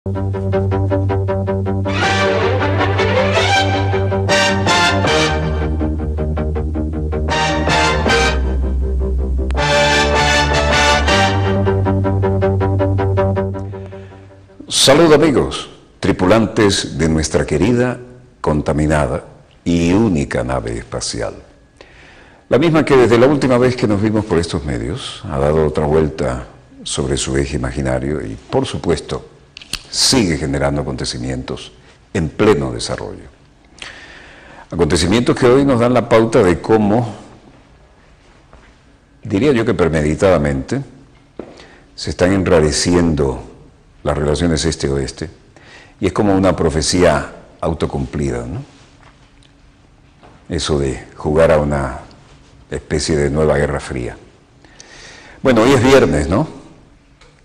Salud amigos, tripulantes de nuestra querida, contaminada y única nave espacial. La misma que desde la última vez que nos vimos por estos medios ha dado otra vuelta sobre su eje imaginario y, por supuesto, sigue generando acontecimientos en pleno desarrollo. Acontecimientos que hoy nos dan la pauta de cómo, diría yo que premeditadamente, se están enrareciendo las relaciones este-oeste, y es como una profecía autocumplida, ¿no? Eso de jugar a una especie de nueva Guerra Fría. Bueno, hoy es viernes, ¿no?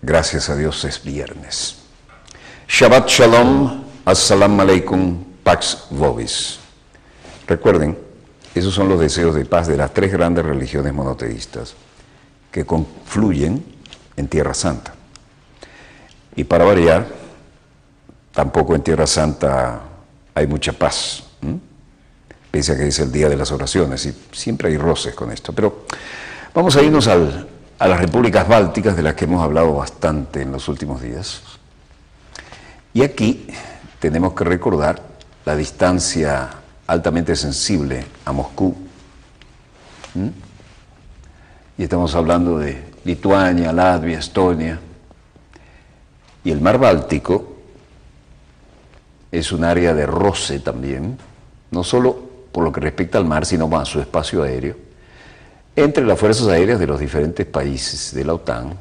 Gracias a Dios es viernes. Shabbat Shalom, Assalamu Alaikum, Pax Vobis. Recuerden, esos son los deseos de paz de las tres grandes religiones monoteístas que confluyen en Tierra Santa. Y para variar, tampoco en Tierra Santa hay mucha paz, pese a que es el día de las oraciones, y siempre hay roces con esto. Pero vamos a irnos a las repúblicas bálticas, de las que hemos hablado bastante en los últimos días. Y aquí tenemos que recordar la distancia altamente sensible a Moscú. Y estamos hablando de Lituania, Latvia, Estonia. Y el mar Báltico es un área de roce también, no solo por lo que respecta al mar, sino más a su espacio aéreo, entre las fuerzas aéreas de los diferentes países de la OTAN,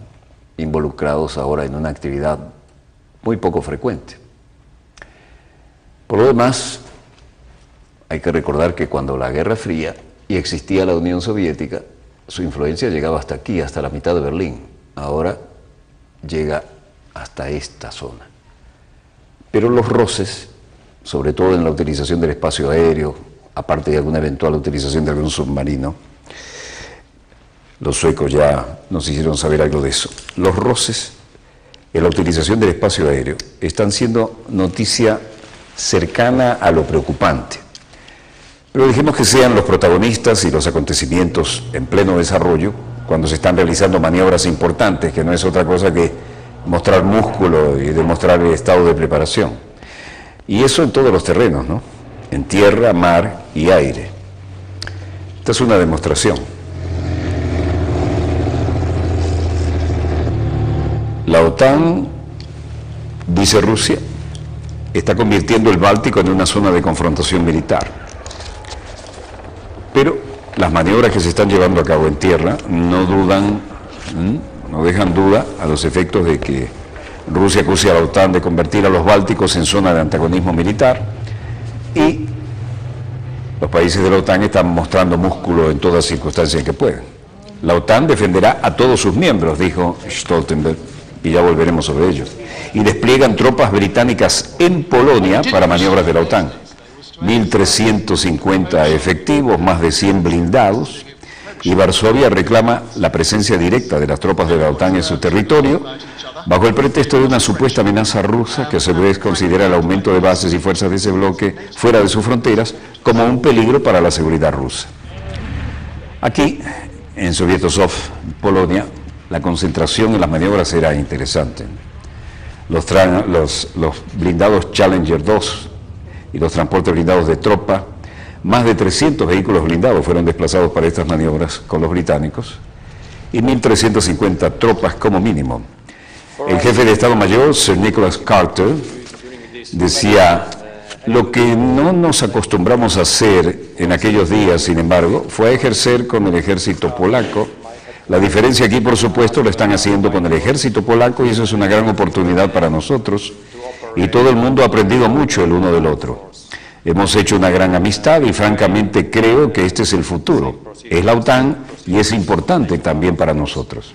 involucrados ahora en una actividad muy poco frecuente. Por lo demás, hay que recordar que cuando la Guerra Fría y existía la Unión Soviética, su influencia llegaba hasta aquí, hasta la mitad de Berlín. Ahora llega hasta esta zona. Pero los roces, sobre todo en la utilización del espacio aéreo, aparte de alguna eventual utilización de algún submarino, los suecos ya nos hicieron saber algo de eso. Los roces en la utilización del espacio aéreo están siendo noticia cercana a lo preocupante. Pero dejemos que sean los protagonistas y los acontecimientos en pleno desarrollo cuando se están realizando maniobras importantes, que no es otra cosa que mostrar músculo y demostrar el estado de preparación. Y eso en todos los terrenos, ¿no? En tierra, mar y aire. Esta es una demostración. La OTAN, dice Rusia, está convirtiendo el Báltico en una zona de confrontación militar. Pero las maniobras que se están llevando a cabo en tierra no dejan duda a los efectos de que Rusia acuse a la OTAN de convertir a los bálticos en zona de antagonismo militar, y los países de la OTAN están mostrando músculo en todas circunstancias en que pueden. La OTAN defenderá a todos sus miembros, dijo Stoltenberg, y ya volveremos sobre ello. Y despliegan tropas británicas en Polonia para maniobras de la OTAN. 1.350 efectivos, más de 100 blindados, y Varsovia reclama la presencia directa de las tropas de la OTAN en su territorio, bajo el pretexto de una supuesta amenaza rusa que a su vez considera el aumento de bases y fuerzas de ese bloque fuera de sus fronteras como un peligro para la seguridad rusa. Aquí, en Sovietosov, Polonia, la concentración en las maniobras era interesante. Los blindados Challenger 2 y los transportes blindados de tropa, más de 300 vehículos blindados fueron desplazados para estas maniobras con los británicos y 1.350 tropas como mínimo. El jefe de Estado Mayor, Sir Nicholas Carter, decía: lo que no nos acostumbramos a hacer en aquellos días, sin embargo, fue a ejercer con el ejército polaco. La diferencia aquí, por supuesto, lo están haciendo con el ejército polaco, y eso es una gran oportunidad para nosotros, y todo el mundo ha aprendido mucho el uno del otro. Hemos hecho una gran amistad y francamente creo que este es el futuro. Es la OTAN y es importante también para nosotros.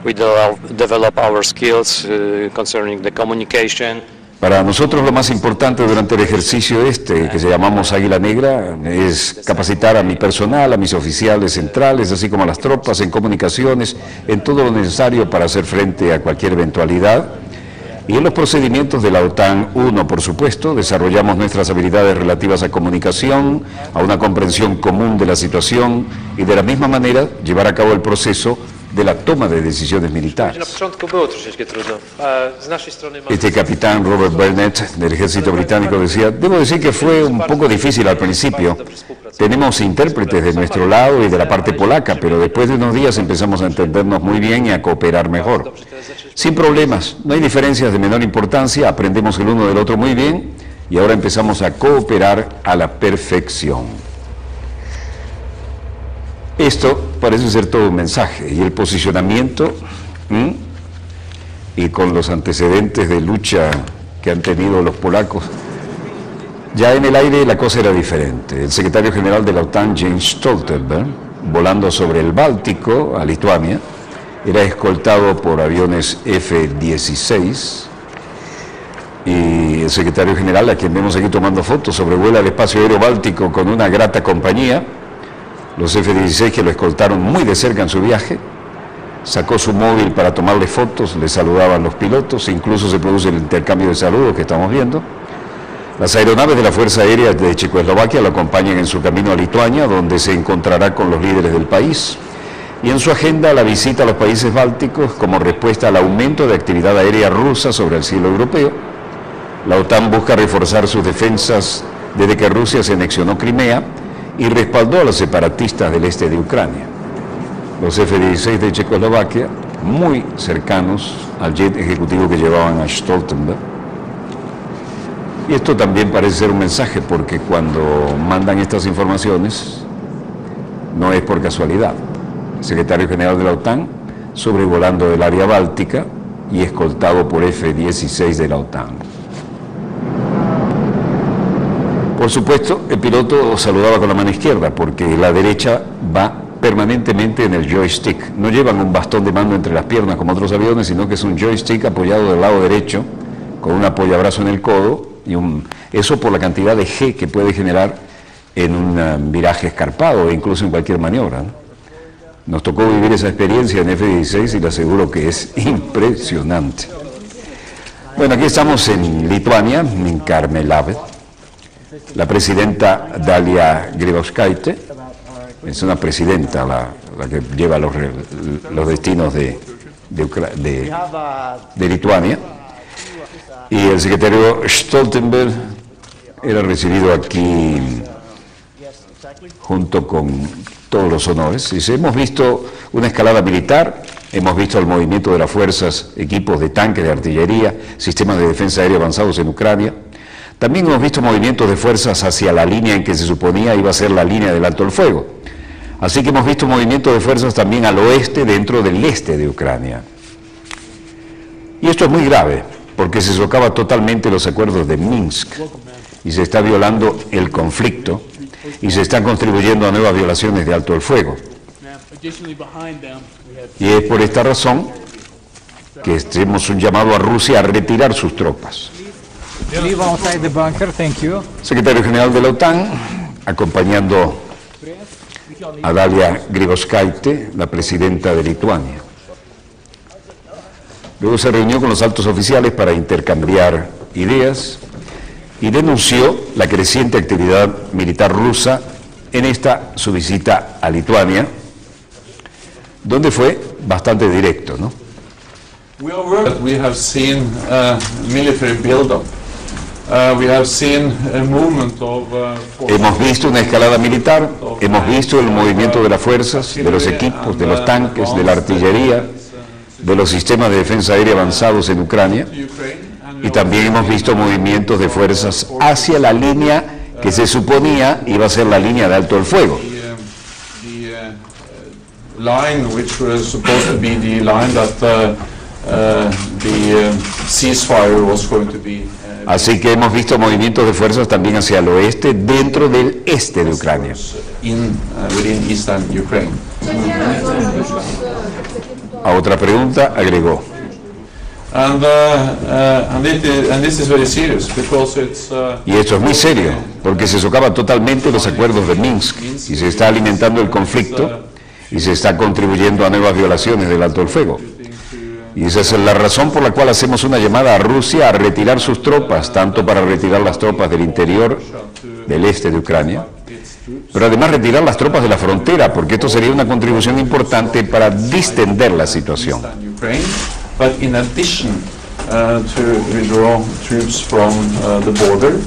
We develop our skills concerning the communication. Para nosotros lo más importante durante el ejercicio que se llamamos Águila Negra, es capacitar a mi personal, a mis oficiales centrales, así como a las tropas en comunicaciones, en todo lo necesario para hacer frente a cualquier eventualidad. Y en los procedimientos de la OTAN, uno, por supuesto, desarrollamos nuestras habilidades relativas a comunicación, a una comprensión común de la situación y de la misma manera llevar a cabo el proceso de la toma de decisiones militares. Este capitán Robert Burnett del ejército británico decía: debo decir que fue un poco difícil al principio. Tenemos intérpretes de nuestro lado y de la parte polaca, pero después de unos días empezamos a entendernos muy bien y a cooperar mejor. Sin problemas, no hay diferencias de menor importancia, aprendemos el uno del otro muy bien y ahora empezamos a cooperar a la perfección. Esto parece ser todo un mensaje, y el posicionamiento, y con los antecedentes de lucha que han tenido los polacos, ya en el aire la cosa era diferente. El secretario general de la OTAN, Jens Stoltenberg, volando sobre el Báltico, a Lituania, era escoltado por aviones F-16, y el secretario general, a quien vemos aquí tomando fotos, sobrevuela el espacio aéreo báltico con una grata compañía. Los F-16 que lo escoltaron muy de cerca en su viaje, sacó su móvil para tomarle fotos, le saludaban los pilotos, incluso se produce el intercambio de saludos que estamos viendo. Las aeronaves de la Fuerza Aérea de Checoslovaquia lo acompañan en su camino a Lituania, donde se encontrará con los líderes del país, y en su agenda la visita a los países bálticos como respuesta al aumento de actividad aérea rusa sobre el cielo europeo. La OTAN busca reforzar sus defensas desde que Rusia se anexionó Crimea y respaldó a los separatistas del este de Ucrania. Los F-16 de Checoslovaquia, muy cercanos al jet ejecutivo que llevaban a Stoltenberg. Y esto también parece ser un mensaje, porque cuando mandan estas informaciones no es por casualidad. El secretario general de la OTAN sobrevolando el área báltica y escoltado por F-16 de la OTAN. Por supuesto, el piloto saludaba con la mano izquierda, porque la derecha va permanentemente en el joystick. No llevan un bastón de mando entre las piernas como otros aviones, sino que es un joystick apoyado del lado derecho, con un apoyabrazo en el codo, y eso por la cantidad de G que puede generar en un viraje escarpado o incluso en cualquier maniobra, ¿no? Nos tocó vivir esa experiencia en F-16 y le aseguro que es impresionante. Bueno, aquí estamos en Lituania, en Karmėlavė. La presidenta Dalia Grybauskaitė es una presidenta la que lleva los destinos de Lituania, y el secretario Stoltenberg era recibido aquí junto con todos los honores. Y hemos visto una escalada militar, hemos visto el movimiento de las fuerzas, equipos de tanques, de artillería, sistemas de defensa aérea avanzados en Ucrania. También hemos visto movimientos de fuerzas hacia la línea en que se suponía iba a ser la línea del alto el fuego. Así que hemos visto movimientos de fuerzas también al oeste, dentro del este de Ucrania. Y esto es muy grave, porque se socava totalmente los acuerdos de Minsk, y se está violando el conflicto, y se están contribuyendo a nuevas violaciones de alto el fuego. Y es por esta razón que hacemos un llamado a Rusia a retirar sus tropas. Secretario General de la OTAN, acompañando a Dalia Grybauskaitė, la presidenta de Lituania. Luego se reunió con los altos oficiales para intercambiar ideas y denunció la creciente actividad militar rusa en esta su visita a Lituania, donde fue bastante directo, ¿no? We have seen military build-up. We have seen a movement of hemos visto una escalada militar, hemos visto el movimiento de las fuerzas, de los equipos, de los tanques, de la artillería, de los sistemas de defensa aérea avanzados en Ucrania, y también hemos visto movimientos de fuerzas hacia la línea que se suponía iba a ser la línea de alto el fuego. Line which was supposed to be the line that the ceasefire was going to be. Así que hemos visto movimientos de fuerzas también hacia el oeste, dentro del este de Ucrania. Within eastern Ukraine. A otra pregunta agregó: and this is very serious because it's. Y esto es muy serio, porque se socavan totalmente los acuerdos de Minsk y se está alimentando el conflicto y se está contribuyendo a nuevas violaciones del alto el fuego. Y esa es la razón por la cual hacemos una llamada a Rusia a retirar sus tropas, tanto para retirar las tropas del interior, del este de Ucrania, pero además retirar las tropas de la frontera, porque esto sería una contribución importante para distender la situación. But in addition to withdraw troops from the border,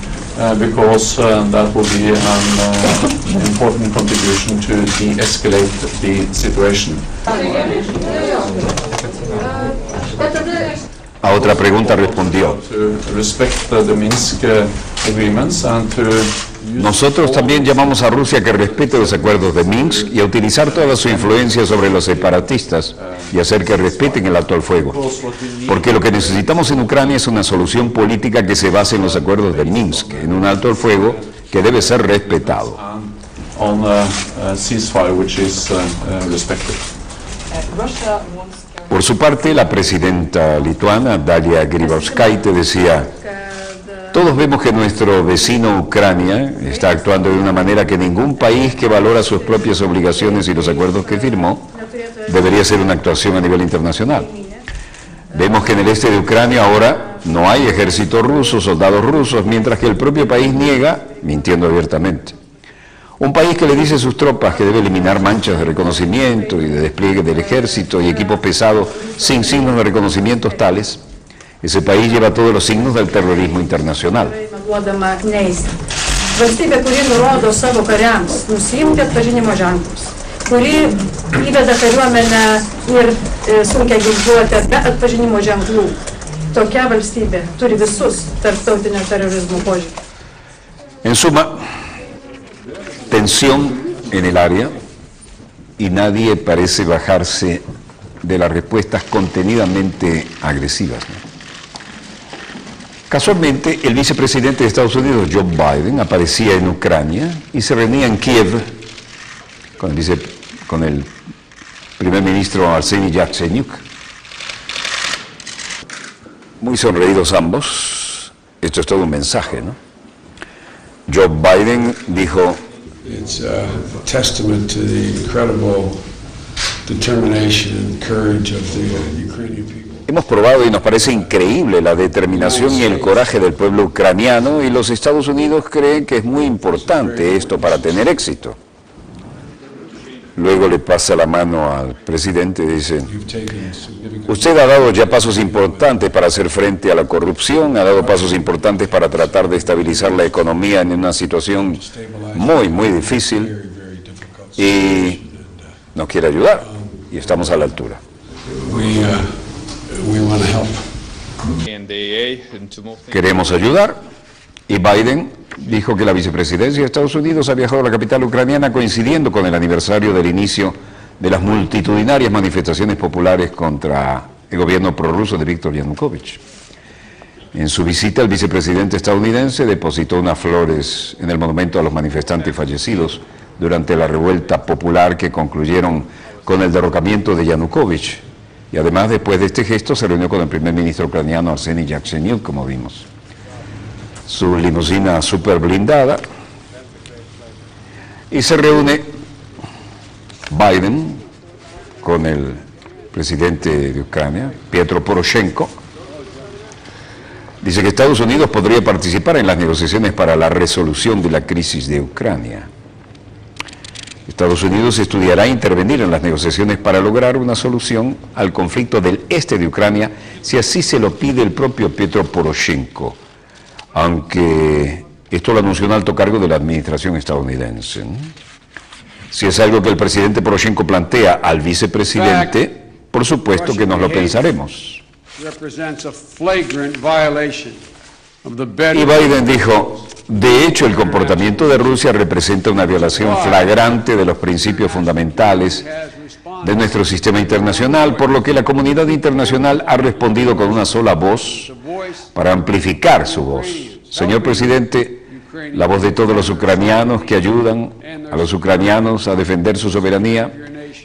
because that will be an important contribution to de-escalate the situation. A otra pregunta respondió: nosotros también llamamos a Rusia a que respete los acuerdos de Minsk y a utilizar toda su influencia sobre los separatistas y hacer que respeten el alto al fuego. Porque lo que necesitamos en Ucrania es una solución política que se base en los acuerdos de Minsk, en un alto al fuego que debe ser respetado. Por su parte, la presidenta lituana, Dalia Grybauskaitė, decía: todos vemos que nuestro vecino Ucrania está actuando de una manera que ningún país que valora sus propias obligaciones y los acuerdos que firmó debería ser una actuación a nivel internacional. Vemos que en el este de Ucrania ahora no hay ejército ruso, soldados rusos, mientras que el propio país niega, mintiendo abiertamente. Un país que le dice a sus tropas que debe eliminar manchas de reconocimiento y de despliegue del ejército y equipos pesados sin signos de reconocimientos tales, ese país lleva todos los signos del terrorismo internacional. Valstybė, kuri nurodo savo kariams nusiimti atpažinimo ženklus, kuri įveda kariuomenę ir sunkia ginkluotę be atpažinimo ženklų. Tokia valstybė turi visus tarptautinio terorizmo požymius. En suma, tensión en el área y nadie parece bajarse de las respuestas contenidamente agresivas, ¿no? Casualmente, el vicepresidente de Estados Unidos, Joe Biden, aparecía en Ucrania y se reunía en Kiev con el primer ministro Arseniy Yatsenyuk. Muy sonreídos ambos. Esto es todo un mensaje, ¿no? Joe Biden dijo: it's a testament to the incredible determination and courage of the Ukrainian people. hemos probado y nos parece increíble la determinación y el coraje del pueblo ucraniano, y los Estados Unidos creen que es muy importante esto para tener éxito. Luego le pasa la mano al presidente y dice: usted ha dado ya pasos importantes para hacer frente a la corrupción, ha dado pasos importantes para tratar de estabilizar la economía en una situación muy, muy difícil, y nos quiere ayudar, y estamos a la altura. Queremos ayudar, y Biden dijo que la vicepresidencia de Estados Unidos ha viajado a la capital ucraniana coincidiendo con el aniversario del inicio de las multitudinarias manifestaciones populares contra el gobierno prorruso de Viktor Yanukovych. En su visita, el vicepresidente estadounidense depositó unas flores en el monumento a los manifestantes fallecidos durante la revuelta popular que concluyeron con el derrocamiento de Yanukovych, y además, después de este gesto, se reunió con el primer ministro ucraniano Arseniy Yatsenyuk, como vimos. Su limusina súper blindada, y se reúne Biden con el presidente de Ucrania, Petro Poroshenko. Dice que Estados Unidos podría participar en las negociaciones para la resolución de la crisis de Ucrania. Estados Unidos estudiará intervenir en las negociaciones para lograr una solución al conflicto del este de Ucrania, si así se lo pide el propio Petro Poroshenko, aunque esto lo anunció un alto cargo de la administración estadounidense. Si es algo que el presidente Poroshenko plantea al vicepresidente, por supuesto que nos lo pensaremos. Y Biden dijo: de hecho, el comportamiento de Rusia representa una violación flagrante de los principios fundamentales de nuestro sistema internacional, por lo que la comunidad internacional ha respondido con una sola voz para amplificar su voz. Señor presidente, la voz de todos los ucranianos que ayudan a los ucranianos a defender su soberanía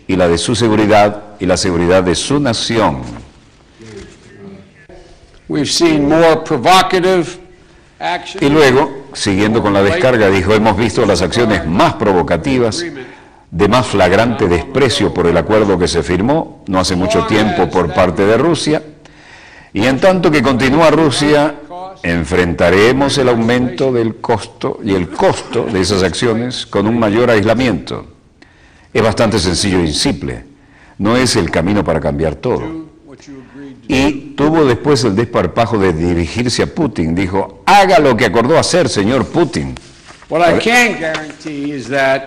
y la de su seguridad y la seguridad de su nación. Y luego, siguiendo con la descarga, dijo: hemos visto las acciones más provocativas, de más flagrante desprecio por el acuerdo que se firmó no hace mucho tiempo por parte de Rusia, y en tanto que continúa Rusia, enfrentaremos el aumento del costo y el costo de esas acciones con un mayor aislamiento. Es bastante sencillo y simple, no es el camino para cambiar todo. Y tuvo después el desparpajo de dirigirse a Putin, dijo, haga lo que acordó hacer, señor Putin. What I can guarantee is that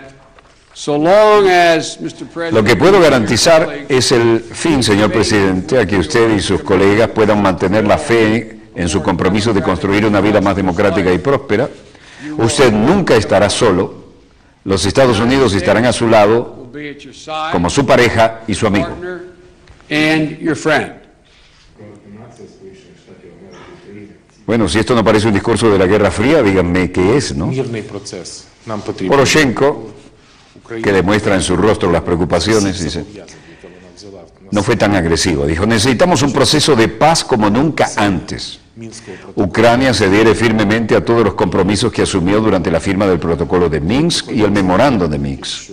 so long as Mr. President, lo que puedo garantizar es el fin, señor presidente, a que usted y sus colegas puedan mantener la fe en su compromiso de construir una vida más democrática y próspera. Usted nunca estará solo. Los Estados Unidos estarán a su lado will be at your side, como su pareja y su amigo. partner, and your friend. Bueno, si esto no parece un discurso de la Guerra Fría, díganme qué es, ¿no? Мирний процес. Нам потрібно Poroshenko, que demuestra en su rostro las preocupaciones, dice, no fue tan agresivo. Dijo, necesitamos un proceso de paz como nunca antes. Ucrania se adhiere firmemente a todos los compromisos que asumió durante la firma del protocolo de Minsk y el memorando de Minsk.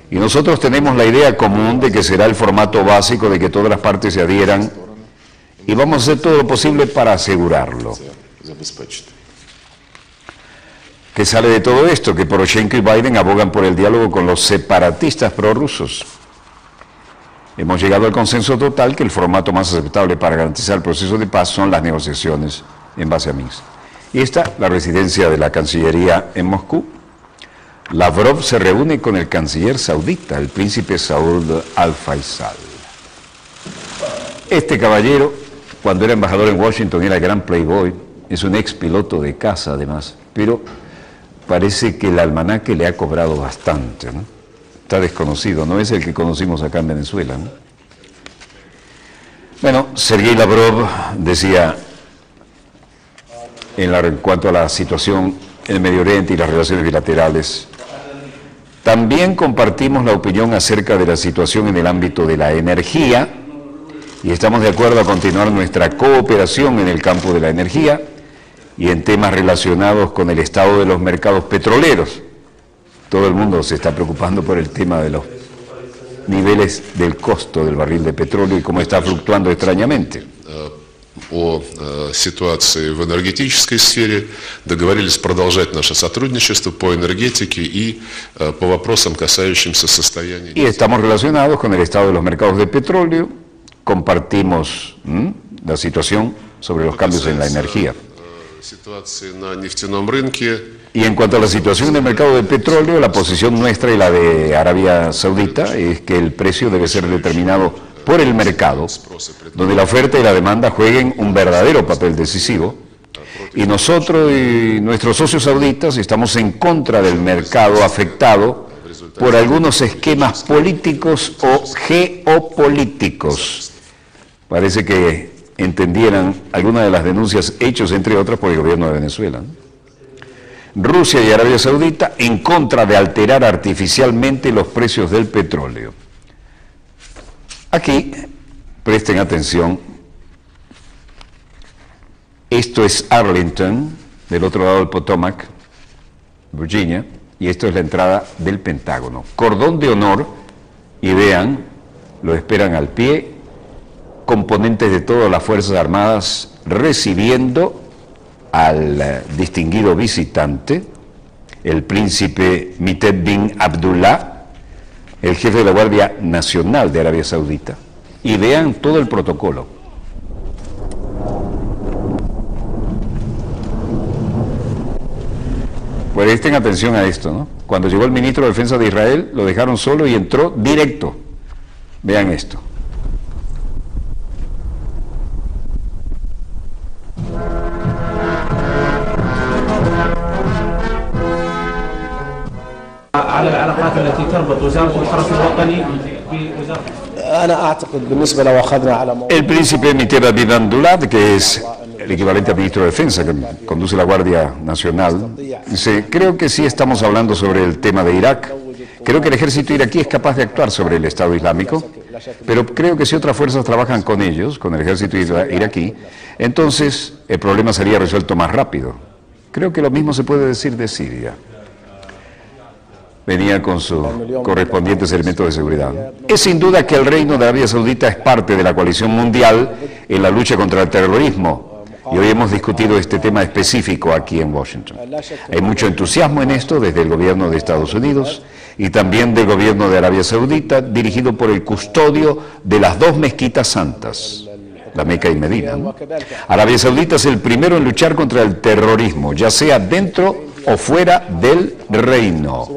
Y nosotros tenemos la idea común de que será el formato básico de que todas las partes se adhieran y vamos a hacer todo lo posible para asegurarlo. ¿Qué sale de todo esto? Que Poroshenko y Biden abogan por el diálogo con los separatistas prorrusos. Hemos llegado al consenso total que el formato más aceptable para garantizar el proceso de paz son las negociaciones en base a Minsk. Y esta, la residencia de la Cancillería en Moscú. Lavrov se reúne con el canciller saudita, el príncipe Saud al-Faisal. Este caballero, cuando era embajador en Washington, era gran playboy, es un ex piloto de caza además, pero parece que el almanaque le ha cobrado bastante, ¿no? Está desconocido, no es el que conocimos acá en Venezuela, ¿no? Bueno, Sergei Lavrov decía, en cuanto a la situación en el Medio Oriente y las relaciones bilaterales, también compartimos la opinión acerca de la situación en el ámbito de la energía y estamos de acuerdo a continuar nuestra cooperación en el campo de la energía y en temas relacionados con el estado de los mercados petroleros. Todo el mundo se está preocupando por el tema de los niveles del costo del barril de petróleo y cómo está fluctuando extrañamente. О ситуации в энергетической сфере, договорились продолжать наше сотрудничество по энергетике и по вопросам, касающимся состояния. Y estamos relacionados con el estado de los mercados de petróleo, compartimos la situación sobre los cambios en la energía. Ситуации на нефтяном рынке. Y en cuanto a la situación en el mercado de petróleo, la posición nuestra y la de Arabia Saudita es que el precio debe ser determinado por el mercado, donde la oferta y la demanda jueguen un verdadero papel decisivo, y nosotros y nuestros socios sauditas estamos en contra del mercado afectado por algunos esquemas políticos o geopolíticos. Parece que entendieran algunas de las denuncias hechas, entre otras, por el gobierno de Venezuela, ¿no? Rusia y Arabia Saudita en contra de alterar artificialmente los precios del petróleo. Aquí, presten atención, esto es Arlington, del otro lado del Potomac, Virginia, y esto es la entrada del Pentágono. Cordón de honor, y vean, lo esperan al pie, componentes de todas las Fuerzas Armadas recibiendo al distinguido visitante, el príncipe Mited bin Abdullah, el jefe de la Guardia Nacional de Arabia Saudita. Y vean todo el protocolo. Presten atención a esto, ¿no? Cuando llegó el ministro de Defensa de Israel, lo dejaron solo y entró directo. Vean esto. على العلاقات التي تربط وزارة الحرس الوطني بوزارة. أنا أعتقد بالنسبة لو أخذنا على موضوع. El príncipe Miteba bin Abdullah, que es el equivalente al ministro de Defensa, que conduce la Guardia Nacional, dice, creo que sí estamos hablando sobre el tema de Irak. Creo que el ejército iraquí es capaz de actuar sobre el Estado Islámico, pero creo que si otras fuerzas trabajan con ellos, con el ejército iraquí, entonces el problema sería resuelto más rápido. Creo que lo mismo se puede decir de Siria. venía con sus correspondientes elementos de seguridad. Es sin duda que el Reino de Arabia Saudita es parte de la coalición mundial en la lucha contra el terrorismo, y hoy hemos discutido este tema específico aquí en Washington. Hay mucho entusiasmo en esto desde el gobierno de Estados Unidos y también del gobierno de Arabia Saudita, dirigido por el custodio de las dos mezquitas santas, la Meca y Medina, ¿no? Arabia Saudita es el primero en luchar contra el terrorismo, ya sea dentro o fuera del reino.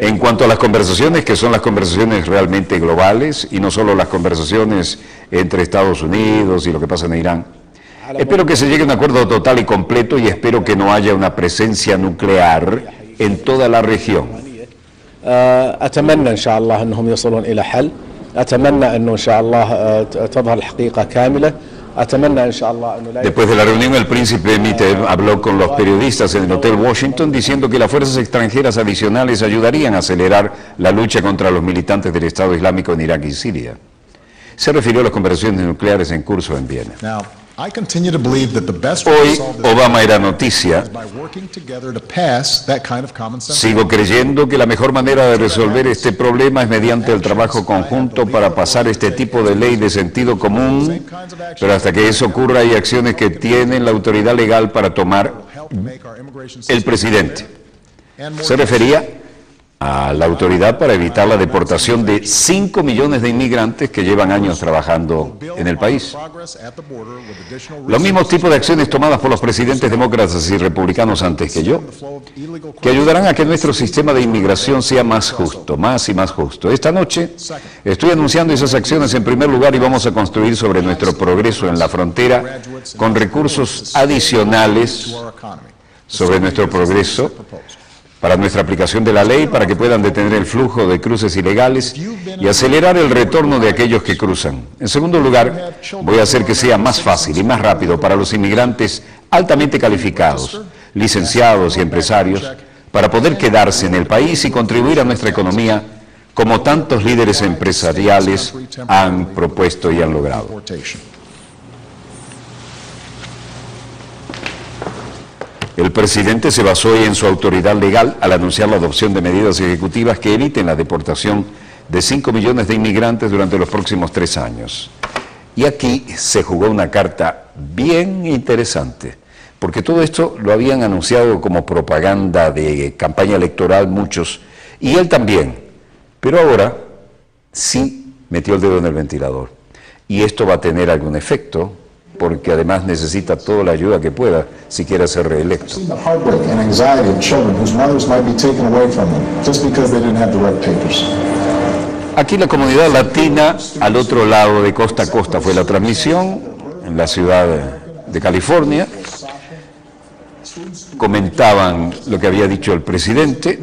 En cuanto a las conversaciones, que son las conversaciones realmente globales y no solo las conversaciones entre Estados Unidos y lo que pasa en Irán, espero que se llegue a un acuerdo total y completo y espero que no haya una presencia nuclear en toda la región. أتمنى إن شاء الله أنهم يصلون إلى حل. أتمنى أنه إن شاء الله تظهر الحقيقة كاملة. أتمنى إن شاء الله أنه لا. Después de la reunión, el príncipe Mitev habló con los periodistas en el Hotel Washington diciendo que las fuerzas extranjeras adicionales ayudarían a acelerar la lucha contra los militantes del Estado Islámico en Irak y Siria. Se refirió a las conversaciones nucleares en curso en Viena. Hoy Obama era noticia. Sigo creyendo que la mejor manera de resolver este problema es mediante el trabajo conjunto para pasar este tipo de ley de sentido común, pero hasta que eso ocurra hay acciones que tiene la autoridad legal para tomar el presidente. Se refería a la autoridad para evitar la deportación de 5 millones de inmigrantes que llevan años trabajando en el país. Los mismos tipos de acciones tomadas por los presidentes demócratas y republicanos antes que yo, que ayudarán a que nuestro sistema de inmigración sea más justo, más y más justo. Esta noche estoy anunciando esas acciones en primer lugar y vamos a construir sobre nuestro progreso en la frontera con recursos adicionales sobre nuestro progreso para nuestra aplicación de la ley, para que puedan detener el flujo de cruces ilegales y acelerar el retorno de aquellos que cruzan. En segundo lugar, voy a hacer que sea más fácil y más rápido para los inmigrantes altamente calificados, licenciados y empresarios, para poder quedarse en el país y contribuir a nuestra economía como tantos líderes empresariales han propuesto y han logrado. El presidente se basó hoy en su autoridad legal al anunciar la adopción de medidas ejecutivas que eviten la deportación de 5 millones de inmigrantes durante los próximos 3 años. Y aquí se jugó una carta bien interesante, porque todo esto lo habían anunciado como propaganda de campaña electoral muchos, y él también, pero ahora sí metió el dedo en el ventilador. Y esto va a tener algún efecto, porque además necesita toda la ayuda que pueda si quiere ser reelecto. Aquí la comunidad latina, al otro lado de costa a costa, fue la transmisión en la ciudad de California. Comentaban lo que había dicho el presidente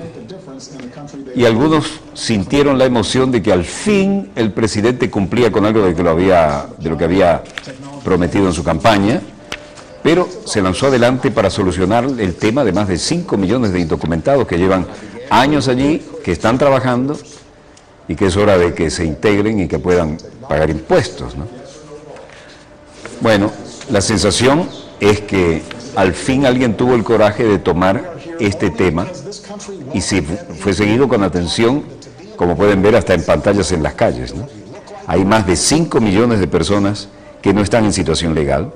y algunos sintieron la emoción de que al fin el presidente cumplía con algo de lo que había prometido en su campaña, pero se lanzó adelante para solucionar el tema de más de 5 millones de indocumentados que llevan años allí, que están trabajando y que es hora de que se integren y que puedan pagar impuestos, ¿no? Bueno, la sensación es que al fin alguien tuvo el coraje de tomar este tema y sí, fue seguido con atención, como pueden ver hasta en pantallas en las calles, ¿no? Hay más de 5 millones de personas que no están en situación legal,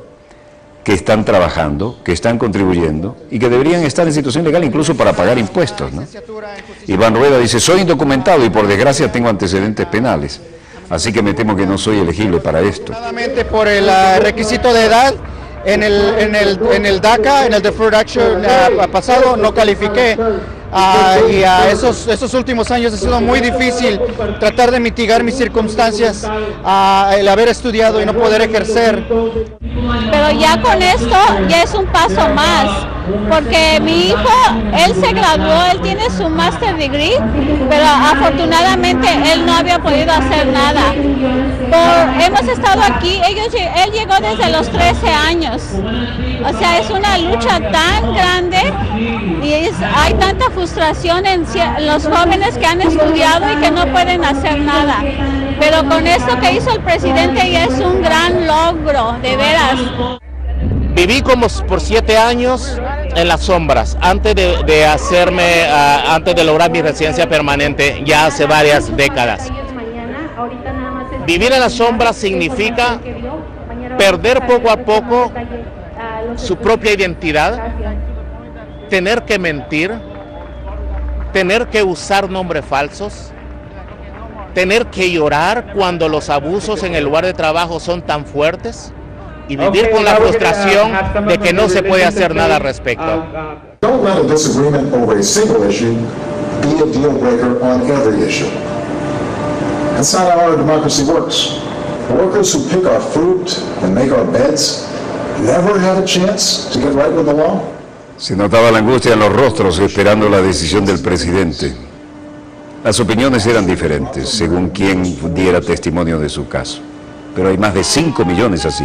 que están trabajando, que están contribuyendo y que deberían estar en situación legal incluso para pagar impuestos, ¿no? Iván Rueda dice, soy indocumentado y por desgracia tengo antecedentes penales, así que me temo que no soy elegible para esto. Por el requisito de edad, en el DACA, en el Deferred Action pasado, no califiqué. Y esos últimos años ha sido muy difícil tratar de mitigar mis circunstancias, el haber estudiado y no poder ejercer. Pero ya con esto ya es un paso más, porque mi hijo, él se graduó, él tiene su master degree, pero afortunadamente él no había podido hacer nada. Hemos estado aquí, él llegó desde los 13 años, o sea, es una lucha tan grande y hay tanta frustración en los jóvenes que han estudiado y que no pueden hacer nada. Pero con esto que hizo el presidente ya es un gran logro, de veras. Viví como por 7 años en las sombras, antes de lograr mi residencia permanente, ya hace varias décadas. Vivir en las sombras significa perder poco a poco su propia identidad, tener que mentir, tener que usar nombres falsos, tener que llorar cuando los abusos en el lugar de trabajo son tan fuertes y vivir con la frustración de que no se puede hacer nada al respecto. Don't let a disagreement over a single issue be a deal breaker on every issue. That's not how our democracy works. Workers who pick our fruit and make our beds never had a chance to get right with the law. Se notaba la angustia en los rostros esperando la decisión del presidente. Las opiniones eran diferentes según quien diera testimonio de su caso. Pero hay más de 5 millones así.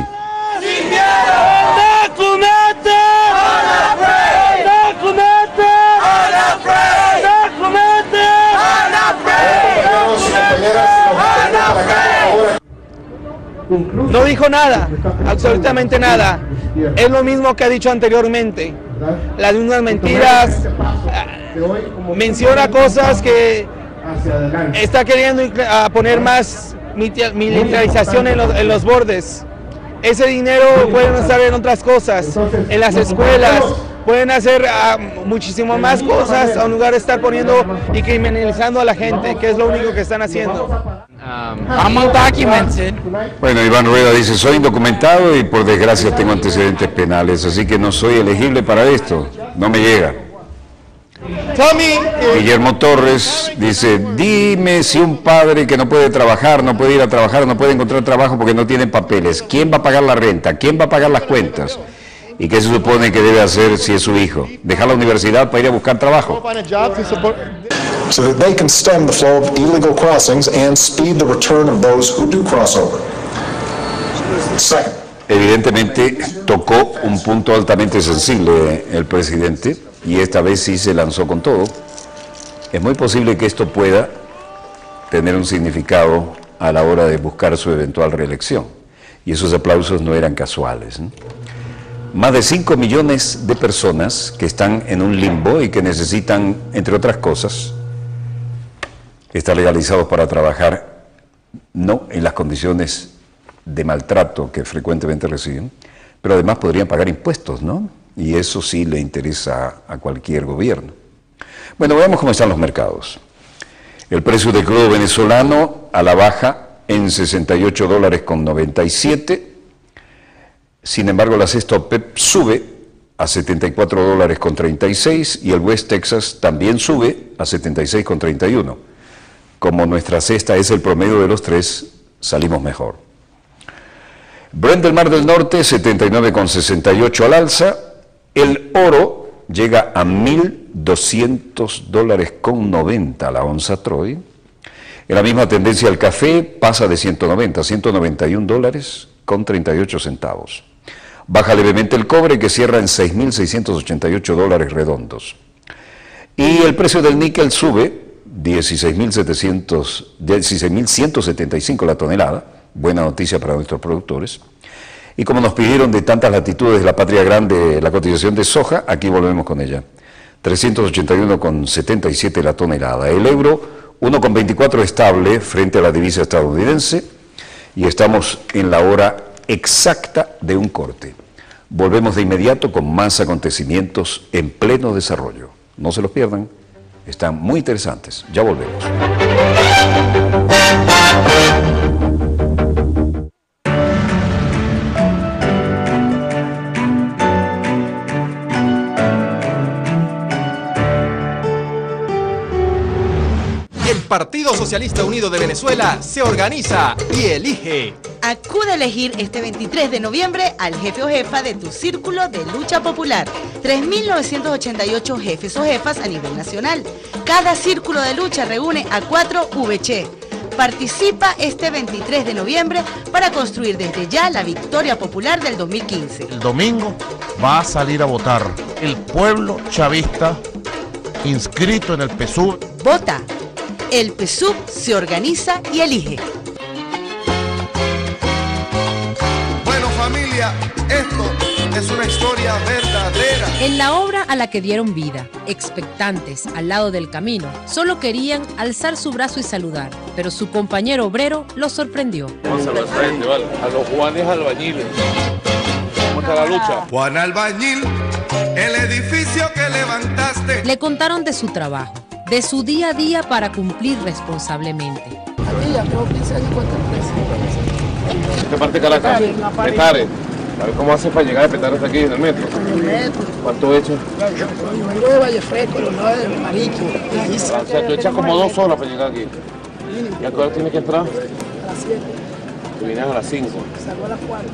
No dijo nada, absolutamente nada. Es lo mismo que ha dicho anteriormente. Las mismas mentiras, menciona cosas que está queriendo poner más militarización en los bordes. Ese dinero pueden estar en otras cosas, en las escuelas, pueden hacer muchísimo más cosas en lugar de estar poniendo y criminalizando a la gente, que es lo único que están haciendo. I'm undocumented. Bueno, Iván Rueda dice, soy indocumentado y por desgracia tengo antecedentes penales, así que no soy elegible para esto, no me llega. Guillermo Torres dice, dime si un padre que no puede trabajar, no puede ir a trabajar, no puede encontrar trabajo porque no tiene papeles, ¿quién va a pagar la renta? ¿Quién va a pagar las cuentas? ¿Y qué se supone que debe hacer si es su hijo? ¿Dejar la universidad para ir a buscar trabajo? So that they can stem the flow of illegal crossings and speed the return of those who do cross over. Second. Evidentemente tocó un punto altamente sensible el presidente y esta vez sí se lanzó con todo. Es muy posible que esto pueda tener un significado a la hora de buscar su eventual reelección. Y esos aplausos no eran casuales, ¿no? Más de 5 millones de personas que están en un limbo y que necesitan, entre otras cosas, estar legalizados para trabajar, no en las condiciones de maltrato que frecuentemente reciben, pero además podrían pagar impuestos, ¿no? Y eso sí le interesa a cualquier gobierno. Bueno, veamos cómo están los mercados. El precio del crudo venezolano a la baja en $68.97. Sin embargo, la cesta OPEP sube a $74.36 y el West Texas también sube a $76.31. Como nuestra cesta es el promedio de los tres, salimos mejor. Brent del Mar del Norte, 79,68 al alza. El oro llega a $1.200.90 la onza Troy. En la misma tendencia el café pasa de 190 a $191.38. Baja levemente el cobre, que cierra en $6.688 redondos. Y el precio del níquel sube 16.175 la tonelada, buena noticia para nuestros productores. Y como nos pidieron de tantas latitudes de la patria grande la cotización de soja, aquí volvemos con ella. 381,77 la tonelada. El euro 1,24 estable frente a la divisa estadounidense y estamos en la hora exacta de un corte. Volvemos de inmediato con más acontecimientos en pleno desarrollo. No se los pierdan, están muy interesantes. Ya volvemos. El Partido Socialista Unido de Venezuela se organiza y elige. Acude a elegir este 23 de noviembre al jefe o jefa de tu círculo de lucha popular. 3.988 jefes o jefas a nivel nacional. Cada círculo de lucha reúne a 4 VC. Participa este 23 de noviembre para construir desde ya la victoria popular del 2015. El domingo va a salir a votar el pueblo chavista inscrito en el PSUV. Vota. El PSUV se organiza y elige. Bueno, familia, esto es una historia verdadera. En la obra a la que dieron vida, expectantes al lado del camino, solo querían alzar su brazo y saludar, pero su compañero obrero los sorprendió. Vamos a ver frente, ¿vale? A los Juanes albañiles. ¿Cómo está la lucha? Juan Albañil, el edificio que levantaste. Le contaron de su trabajo, de su día a día para cumplir responsablemente. Aquí ya tengo 15 años con esta empresa. ¿Qué parte de Caracas? Petare. A ver cómo hace para llegar a Petare hasta aquí en el metro. En el metro. ¿Cuánto he hecho? Yo vengo de Valle Fresco, no de Marico. O sea, tú echas como 2 horas para llegar aquí. ¿Y a qué hora tienes que entrar? A las 7. Tú vienes a las 5. Salgo a las 4.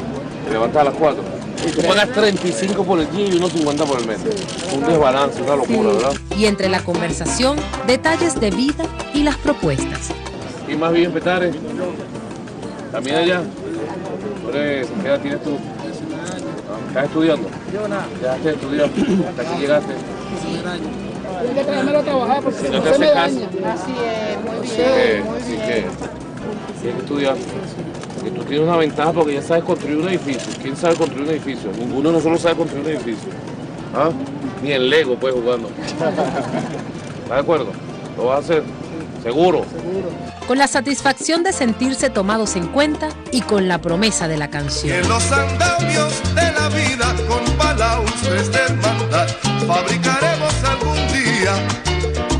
Te levantas a las 4. Y tú pagas 35 por el día y 1.50 por el metro. Un desbalance, una locura, ¿verdad? Y entre la conversación, detalles de vida y las propuestas. ¿Y más bien Petare? ¿También allá? ¿Qué edad tienes tú? ¿Estás estudiando? Yo nada. ¿Dejaste de estudiar? ¿Hasta aquí llegaste? Tienes que traérmelo a trabajar porque si no se me te daña. Así es, muy bien. Así que tienes que estudiar. Porque tú tienes una ventaja porque ya sabes construir un edificio. ¿Quién sabe construir un edificio? Ninguno de nosotros sabe construir un edificio. ¿Ah? Ni en Lego pues jugando. ¿Estás de acuerdo? ¿Lo vas a hacer? ¿Seguro? Seguro. Con la satisfacción de sentirse tomados en cuenta y con la promesa de la canción. En los andamios de la vida con balaustres de hermandad fabricaremos algún día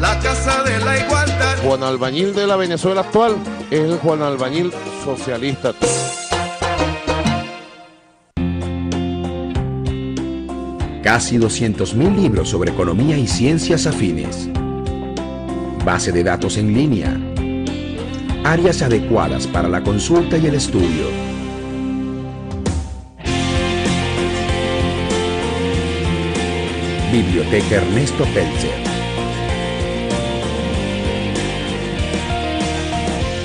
la casa de la igualdad. Juan Albañil de la Venezuela actual es el Juan Albañil socialista. Casi 200.000 libros sobre economía y ciencias afines. Base de datos en línea. Áreas adecuadas para la consulta y el estudio. Biblioteca Ernesto Peltzer.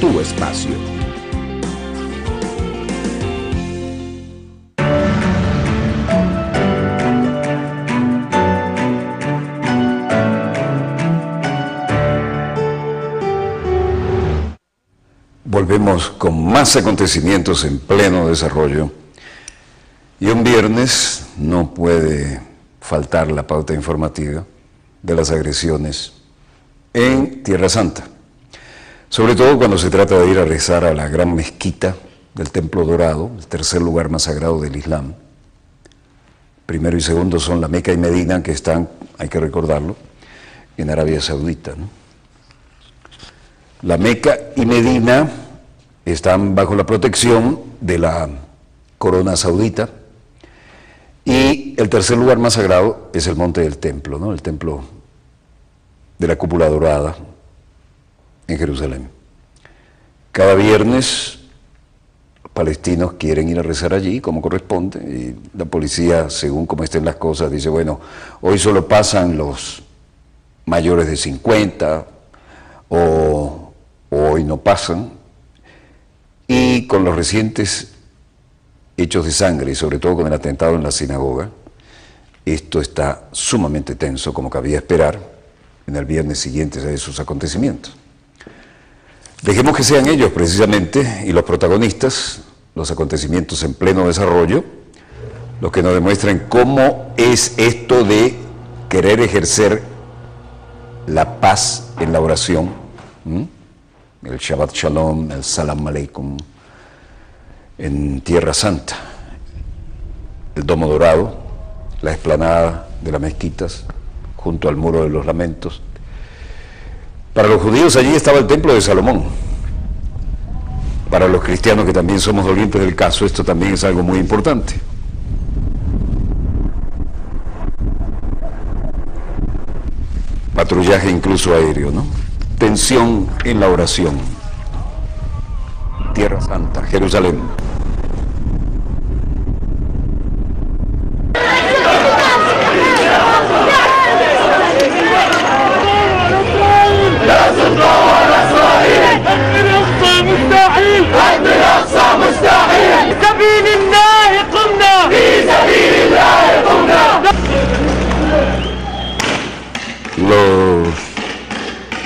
Tu espacio. Volvemos con más acontecimientos en pleno desarrollo. Y un viernes no puede faltar la pauta informativa de las agresiones en Tierra Santa. Sobre todo cuando se trata de ir a rezar a la gran mezquita del Templo Dorado, el tercer lugar más sagrado del Islam. Primero y segundo son la Meca y Medina, que están, hay que recordarlo, en Arabia Saudita, ¿no? La Meca y Medina están bajo la protección de la corona saudita y el tercer lugar más sagrado es el Monte del Templo, ¿no? El templo de la cúpula dorada en Jerusalén. Cada viernes palestinos quieren ir a rezar allí como corresponde y la policía, según como estén las cosas, dice, bueno, hoy solo pasan los mayores de 50 o hoy no pasan, y con los recientes hechos de sangre y sobre todo con el atentado en la sinagoga, esto está sumamente tenso, como cabía esperar en el viernes siguiente a esos acontecimientos. Dejemos que sean ellos precisamente y los protagonistas, los acontecimientos en pleno desarrollo, los que nos demuestran cómo es esto de querer ejercer la paz en la oración, el Shabbat Shalom, el Salam Aleikum, en Tierra Santa, el Domo Dorado, la explanada de las mezquitas, junto al Muro de los Lamentos. Para los judíos allí estaba el Templo de Salomón. Para los cristianos que también somos dolientes del caso, esto también es algo muy importante. Patrullaje incluso aéreo, ¿no? Tensión en la oración. Tierra Santa, Jerusalén.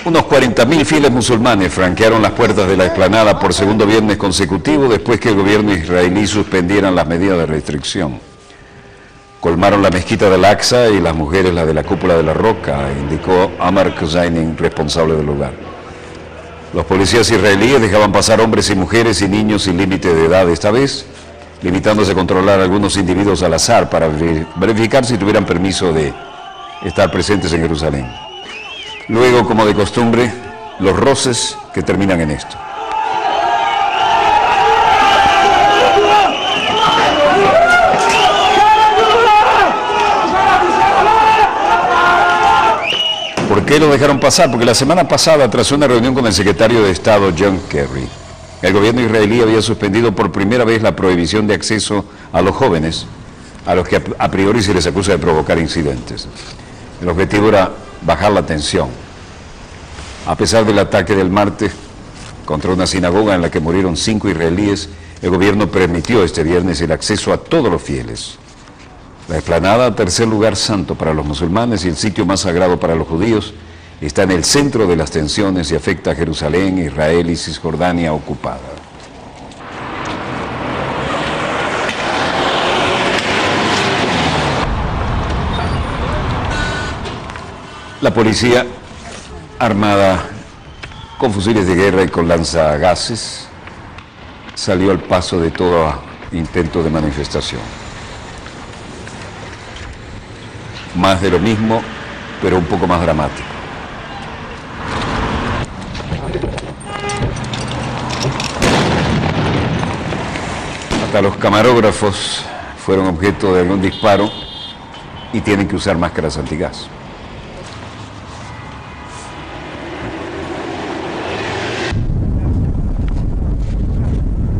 Unos 40.000 fieles musulmanes franquearon las puertas de la explanada por segundo viernes consecutivo después que el gobierno israelí suspendiera las medidas de restricción. colmaron la mezquita de Al-Aqsa y las mujeres la de la cúpula de la roca, indicó Amar Khuzaini, responsable del lugar. Los policías israelíes dejaban pasar hombres y mujeres y niños sin límite de edad esta vez, limitándose a controlar a algunos individuos al azar para verificar si tuvieran permiso de estar presentes en Jerusalén. Luego, como de costumbre, los roces que terminan en esto. ¿Por qué lo dejaron pasar? Porque la semana pasada, tras una reunión con el secretario de Estado John Kerry, el gobierno israelí había suspendido por primera vez la prohibición de acceso a los jóvenes, a los que a priori se les acusa de provocar incidentes. El objetivo era bajar la tensión. A pesar del ataque del martes contra una sinagoga en la que murieron 5 israelíes, el gobierno permitió este viernes el acceso a todos los fieles. La explanada, tercer lugar santo para los musulmanes y el sitio más sagrado para los judíos, está en el centro de las tensiones y afecta a Jerusalén, Israel y Cisjordania ocupada. La policía, armada con fusiles de guerra y con lanzagases, salió al paso de todo intento de manifestación. Más de lo mismo, pero un poco más dramático. Hasta los camarógrafos fueron objeto de algún disparo y tienen que usar máscaras antigás.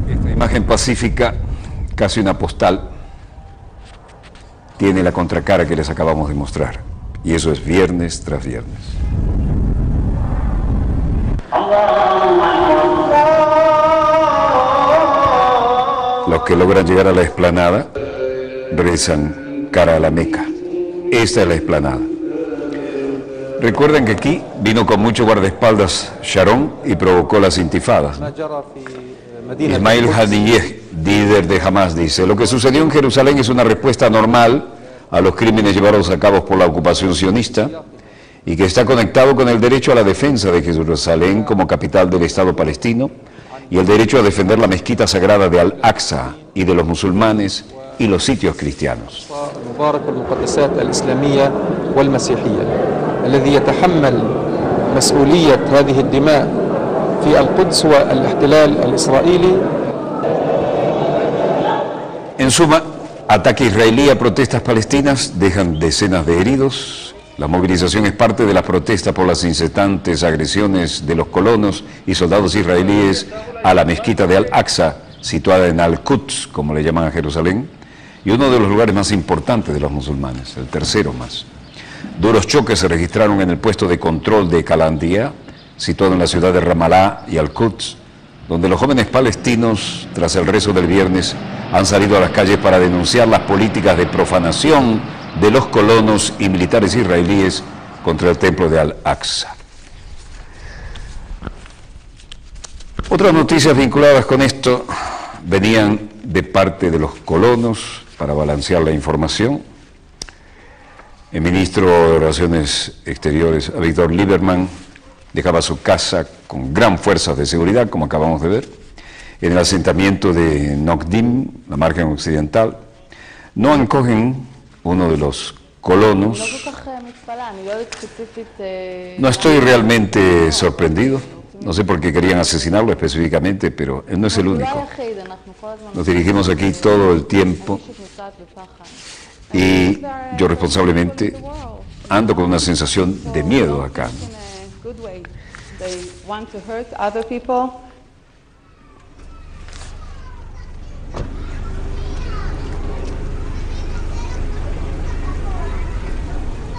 Esta imagen pacífica, casi una postal, tiene la contracara que les acabamos de mostrar. Y eso es viernes tras viernes. Los que logran llegar a la explanada rezan cara a la Meca. Esta es la explanada. Recuerden que aquí vino con mucho guardaespaldas Sharon y provocó las intifadas. Ismail Haniyeh, líder de Hamas, dice: lo que sucedió en Jerusalén es una respuesta normal a los crímenes llevados a cabo por la ocupación sionista y que está conectado con el derecho a la defensa de Jerusalén como capital del Estado palestino y el derecho a defender la mezquita sagrada de Al-Aqsa y de los musulmanes y los sitios cristianos. En suma, ataque israelí a protestas palestinas dejan decenas de heridos. La movilización es parte de las protestas por las incesantes agresiones de los colonos y soldados israelíes a la mezquita de Al-Aqsa, situada en Al-Quds, como le llaman a Jerusalén, y uno de los lugares más importantes de los musulmanes, el tercero más. Duros choques se registraron en el puesto de control de Calandía, situado en la ciudad de Ramallah y Al-Quds, donde los jóvenes palestinos, tras el rezo del viernes, han salido a las calles para denunciar las políticas de profanación de los colonos y militares israelíes contra el templo de Al-Aqsa. Otras noticias vinculadas con esto venían de parte de los colonos para balancear la información. El ministro de Relaciones Exteriores, Avigdor Lieberman, dejaba su casa con gran fuerza de seguridad, como acabamos de ver, en el asentamiento de Nokdim, la margen occidental. Noam Cohen, uno de los colonos, no estoy realmente sorprendido, no sé por qué querían asesinarlo específicamente, pero él no es el único. Nos dirigimos aquí todo el tiempo y yo responsablemente ando con una sensación de miedo acá.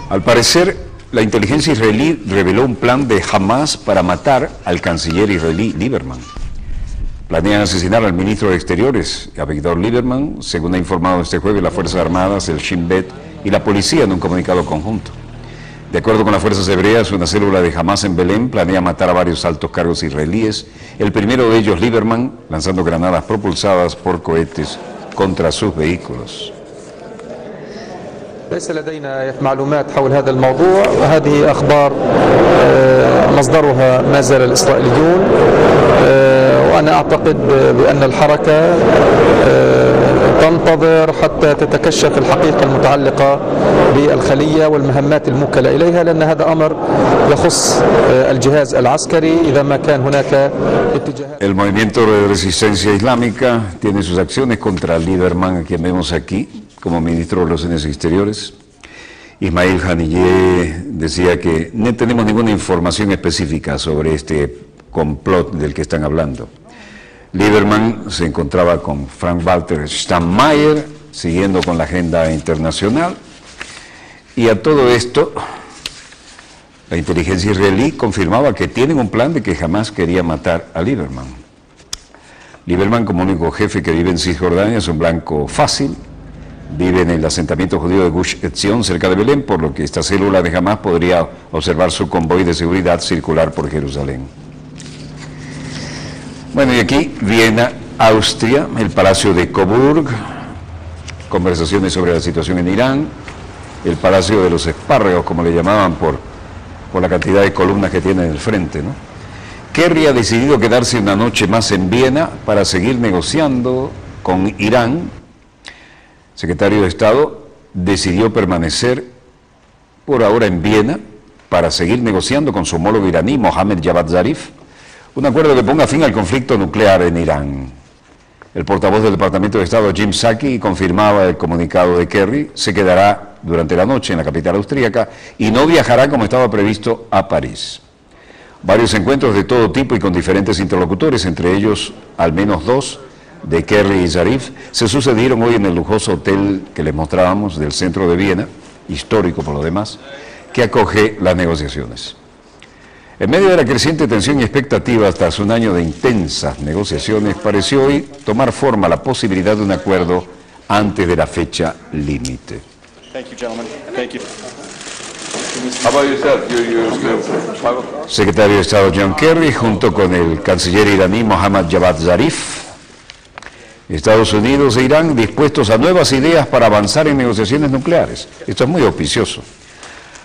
Al parecer, la inteligencia israelí reveló un plan de Hamas para matar al canciller israelí Lieberman. Planean asesinar al ministro de Exteriores, Avigdor Lieberman, según ha informado este jueves las Fuerzas Armadas, el Shin Bet y la policía en un comunicado conjunto. De acuerdo con las fuerzas hebreas, una célula de Hamas en Belén planea matar a varios altos cargos israelíes, el primero de ellos Lieberman, lanzando granadas propulsadas por cohetes contra sus vehículos. ليس لدينا معلومات حول هذا الموضوع وهذه أخبار مصدرها ما زال الإسرائيليون وأنا أعتقد بأن الحركة تنتظر حتى تتكشف الحقيقة المتعلقة بالخلية والمهمات الموكلة إليها لأن هذا أمر يخص الجهاز العسكري إذا ما كان هناك اتجاهات. El movimiento de resistencia islámica tiene sus acciones contra Lieberman, a quien vemos aquí como ministro de Relaciones Exteriores. Ismail Haniyeh decía que no tenemos ninguna información específica sobre este complot del que están hablando. Lieberman se encontraba con Frank-Walter Steinmeier, siguiendo con la agenda internacional, y a todo esto la inteligencia israelí confirmaba que tienen un plan de que jamás quería matar a Lieberman. Lieberman, como único jefe que vive en Cisjordania, es un blanco fácil, vive en el asentamiento judío de Gush Etzion, cerca de Belén, por lo que esta célula de Hamas podría observar su convoy de seguridad circular por Jerusalén. Bueno, y aquí Viena, Austria, el Palacio de Coburg, conversaciones sobre la situación en Irán, el Palacio de los Espárragos, como le llamaban por la cantidad de columnas que tiene en el frente, ¿no? Kerry ha decidido quedarse una noche más en Viena para seguir negociando con Irán. El secretario de Estado decidió permanecer por ahora en Viena para seguir negociando con su homólogo iraní, Mohammad Javad Zarif, un acuerdo que ponga fin al conflicto nuclear en Irán. El portavoz del Departamento de Estado, Jim Psaki, confirmaba el comunicado de Kerry, se quedará durante la noche en la capital austríaca y no viajará como estaba previsto a París. Varios encuentros de todo tipo y con diferentes interlocutores, entre ellos al menos 2 de Kerry y Zarif, se sucedieron hoy en el lujoso hotel que les mostrábamos del centro de Viena, histórico por lo demás, que acoge las negociaciones. En medio de la creciente tensión y expectativa tras un año de intensas negociaciones, pareció hoy tomar forma la posibilidad de un acuerdo antes de la fecha límite. Secretario de Estado John Kerry, junto con el canciller iraní Mohammad Javad Zarif, Estados Unidos e Irán dispuestos a nuevas ideas para avanzar en negociaciones nucleares. Esto es muy auspicioso.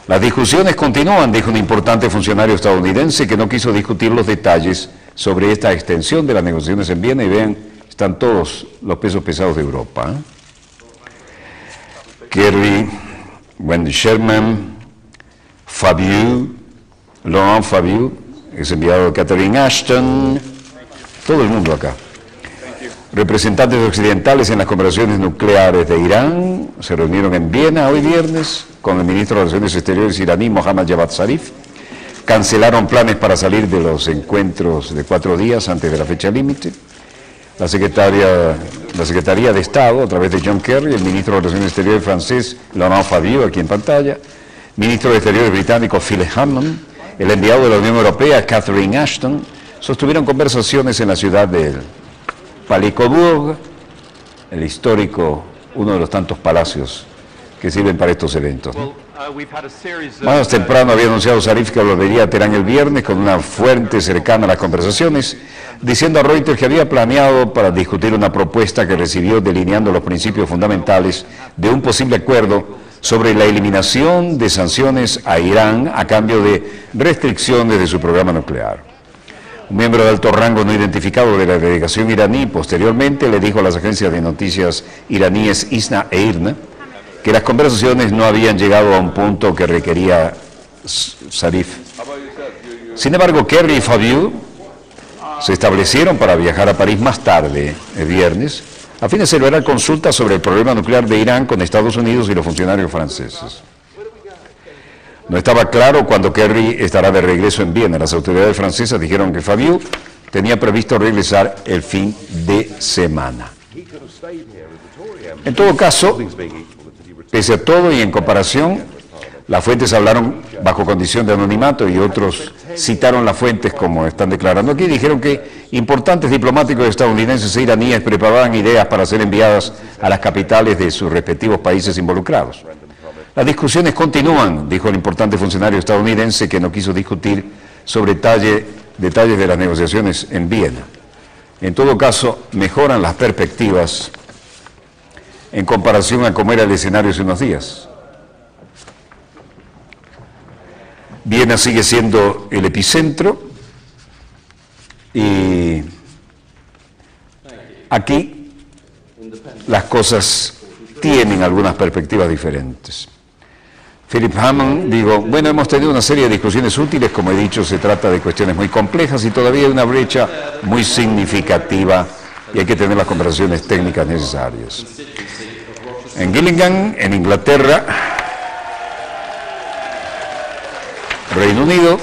Las discusiones continúan, dijo un importante funcionario estadounidense que no quiso discutir los detalles sobre esta extensión de las negociaciones en Viena, y vean, están todos los pesos pesados de Europa. Kerry, Wendy Sherman, Laurent Fabius, ex enviado de Catherine Ashton, todo el mundo acá. Representantes occidentales en las conversaciones nucleares de Irán se reunieron en Viena hoy viernes con el ministro de Relaciones Exteriores iraní Mohammad Javad Zarif. Cancelaron planes para salir de los encuentros de 4 días antes de la fecha límite. La Secretaría de Estado, a través de John Kerry, el ministro de Relaciones Exteriores francés Laurent Fabius, aquí en pantalla, ministro de Exteriores británico Phil Hammond, el enviado de la Unión Europea Catherine Ashton, sostuvieron conversaciones en la ciudad de Palais Coburg, el histórico, uno de los tantos palacios que sirven para estos eventos, ¿no? Más temprano había anunciado Zarif que volvería a Teherán el viernes con una fuente cercana a las conversaciones, diciendo a Reuters que había planeado para discutir una propuesta que recibió delineando los principios fundamentales de un posible acuerdo sobre la eliminación de sanciones a Irán a cambio de restricciones de su programa nuclear. Un miembro de alto rango no identificado de la delegación iraní posteriormente le dijo a las agencias de noticias iraníes ISNA e IRNA que las conversaciones no habían llegado a un punto que requería Zarif. Sin embargo, Kerry y Fabius se establecieron para viajar a París más tarde, el viernes, a fin de celebrar consultas sobre el problema nuclear de Irán con Estados Unidos y los funcionarios franceses. No estaba claro cuándo Kerry estará de regreso en Viena. Las autoridades francesas dijeron que Fabius tenía previsto regresar el fin de semana. En todo caso, pese a todo y en comparación, las fuentes hablaron bajo condición de anonimato y otros citaron las fuentes como están declarando aquí. Dijeron que importantes diplomáticos estadounidenses e iraníes preparaban ideas para ser enviadas a las capitales de sus respectivos países involucrados. Las discusiones continúan, dijo el importante funcionario estadounidense que no quiso discutir sobre detalles de las negociaciones en Viena. En todo caso, mejoran las perspectivas en comparación a cómo era el escenario hace unos días. Viena sigue siendo el epicentro y aquí las cosas tienen algunas perspectivas diferentes. Philip Hammond dijo, bueno, hemos tenido una serie de discusiones útiles, como he dicho, se trata de cuestiones muy complejas y todavía hay una brecha muy significativa y hay que tener las conversaciones técnicas necesarias. En Gillingham, en Inglaterra, Reino Unido,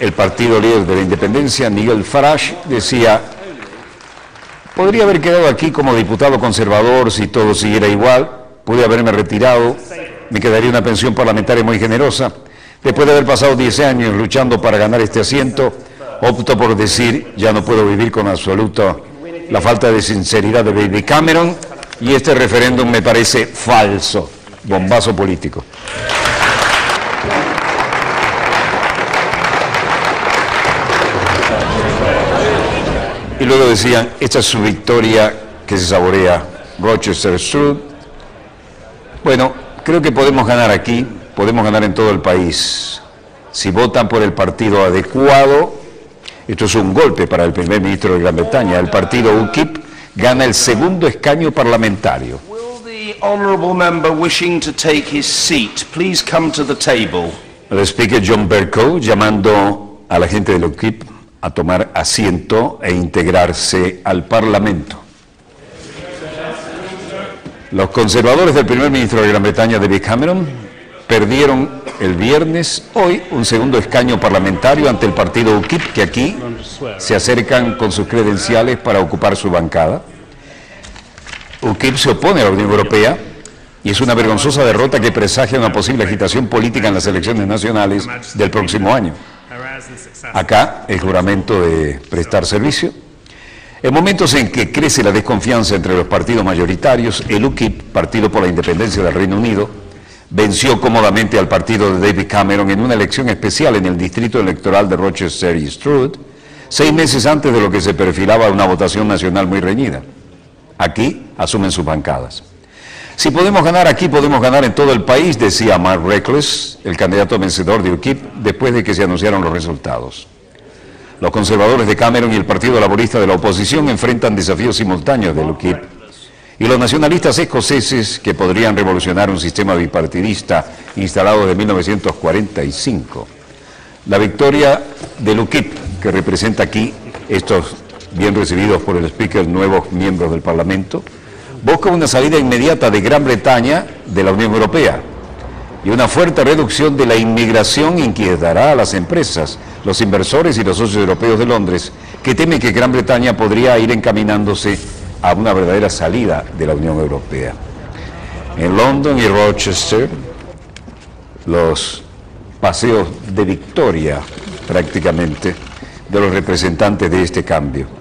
el partido líder de la independencia, Nigel Farage, decía, podría haber quedado aquí como diputado conservador si todo siguiera igual, pude haberme retirado, me quedaría una pensión parlamentaria muy generosa. Después de haber pasado 10 años luchando para ganar este asiento, opto por decir, ya no puedo vivir con absoluto la falta de sinceridad de David Cameron y este referéndum me parece falso, bombazo político. Y luego decían, esta es su victoria que se saborea, Rochester Street. Bueno, creo que podemos ganar aquí, podemos ganar en todo el país. Si votan por el partido adecuado, esto es un golpe para el primer ministro de Gran Bretaña. El partido UKIP gana el segundo escaño parlamentario. El speaker John Bercow llamando a la gente del UKIP a tomar asiento e integrarse al Parlamento. Los conservadores del primer ministro de Gran Bretaña, David Cameron, perdieron el viernes, hoy, un segundo escaño parlamentario ante el partido UKIP, que aquí se acercan con sus credenciales para ocupar su bancada. UKIP se opone a la Unión Europea y es una vergonzosa derrota que presagia una posible agitación política en las elecciones nacionales del próximo año. Acá, el juramento de prestar servicio. En momentos en que crece la desconfianza entre los partidos mayoritarios, el UKIP, Partido por la Independencia del Reino Unido, venció cómodamente al partido de David Cameron en una elección especial en el distrito electoral de Rochester y Stroud, 6 meses antes de lo que se perfilaba una votación nacional muy reñida. Aquí asumen sus bancadas. Si podemos ganar aquí, podemos ganar en todo el país, decía Mark Reckless, el candidato vencedor de UKIP, después de que se anunciaron los resultados. Los conservadores de Cameron y el Partido Laborista de la oposición enfrentan desafíos simultáneos del UKIP. Y los nacionalistas escoceses, que podrían revolucionar un sistema bipartidista instalado desde 1945. La victoria del UKIP, que representa aquí estos bien recibidos por el speaker nuevos miembros del Parlamento, busca una salida inmediata de Gran Bretaña de la Unión Europea y una fuerte reducción de la inmigración inquietará a las empresas, los inversores y los socios europeos de Londres, que temen que Gran Bretaña podría ir encaminándose a una verdadera salida de la Unión Europea. En London y Rochester, los paseos de victoria prácticamente de los representantes de este cambio.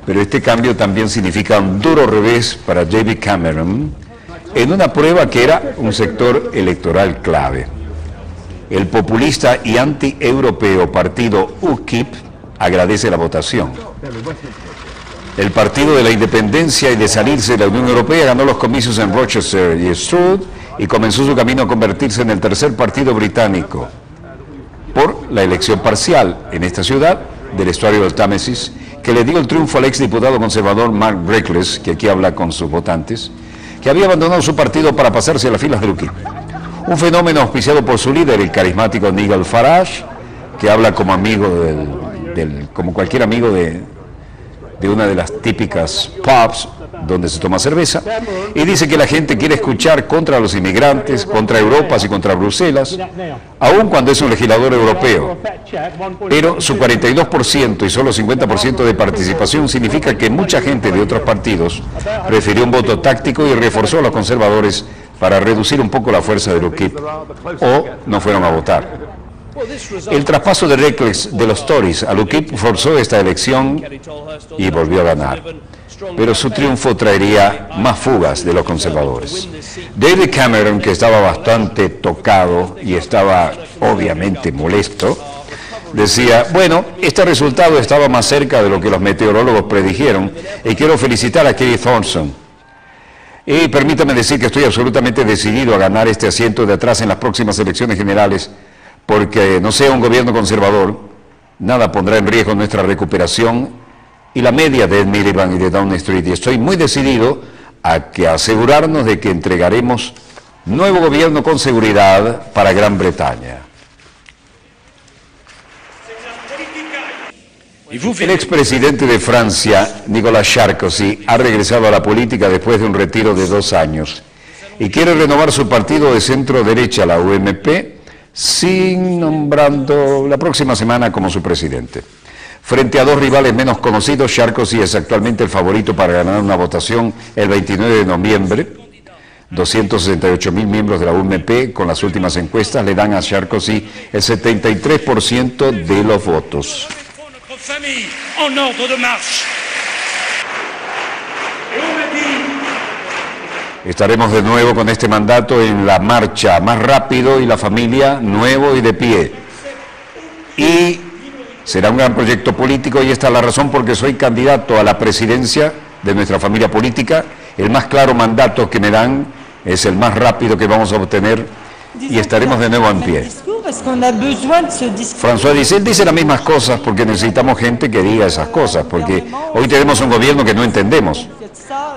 Pero este cambio también significa un duro revés para David Cameron en una prueba que era un sector electoral clave. El populista y anti-europeo partido UKIP agradece la votación. El Partido de la Independencia y de salirse de la Unión Europea ganó los comicios en Rochester y Stroud y comenzó su camino a convertirse en el tercer partido británico por la elección parcial en esta ciudad del estuario del Támesis, que le dio el triunfo al exdiputado conservador Mark Reckless, que aquí habla con sus votantes, que había abandonado su partido para pasarse a las filas del UKIP. Un fenómeno auspiciado por su líder, el carismático Nigel Farage, que habla como amigo como cualquier amigo de una de las típicas pubs donde se toma cerveza, y dice que la gente quiere escuchar contra los inmigrantes, contra Europa y contra Bruselas, aun cuando es un legislador europeo. Pero su 42% y solo 50% de participación significa que mucha gente de otros partidos prefirió un voto táctico y reforzó a los conservadores para reducir un poco la fuerza del UKIP, o no fueron a votar. El traspaso de Reckless de los Tories al UKIP forzó esta elección y volvió a ganar. Pero su triunfo traería más fugas de los conservadores. David Cameron, que estaba bastante tocado y estaba obviamente molesto, decía, bueno, este resultado estaba más cerca de lo que los meteorólogos predijeron y quiero felicitar a Keith Thornton. Y permítame decir que estoy absolutamente decidido a ganar este asiento de atrás en las próximas elecciones generales porque no sea un gobierno conservador, nada pondrá en riesgo nuestra recuperación y la media de Ed Miliband y de Downing Street. Y estoy muy decidido a asegurarnos de que entregaremos nuevo gobierno con seguridad para Gran Bretaña. El expresidente de Francia, Nicolas Sarkozy, ha regresado a la política después de un retiro de 2 años y quiere renovar su partido de centro derecha, la UMP, sin nombrando la próxima semana como su presidente. Frente a 2 rivales menos conocidos, Sarkozy es actualmente el favorito para ganar una votación el 29 de noviembre. 268.000 miembros de la UMP, con las últimas encuestas, le dan a Sarkozy el 73% de los votos. Estaremos de nuevo con este mandato en la marcha, más rápido y la familia nuevo y de pie. Y será un gran proyecto político y esta es la razón por que soy candidato a la presidencia de nuestra familia política. El más claro mandato que me dan es el más rápido que vamos a obtener y estaremos de nuevo en pie. François dice las mismas cosas porque necesitamos gente que diga esas cosas, porque hoy tenemos un gobierno que no entendemos.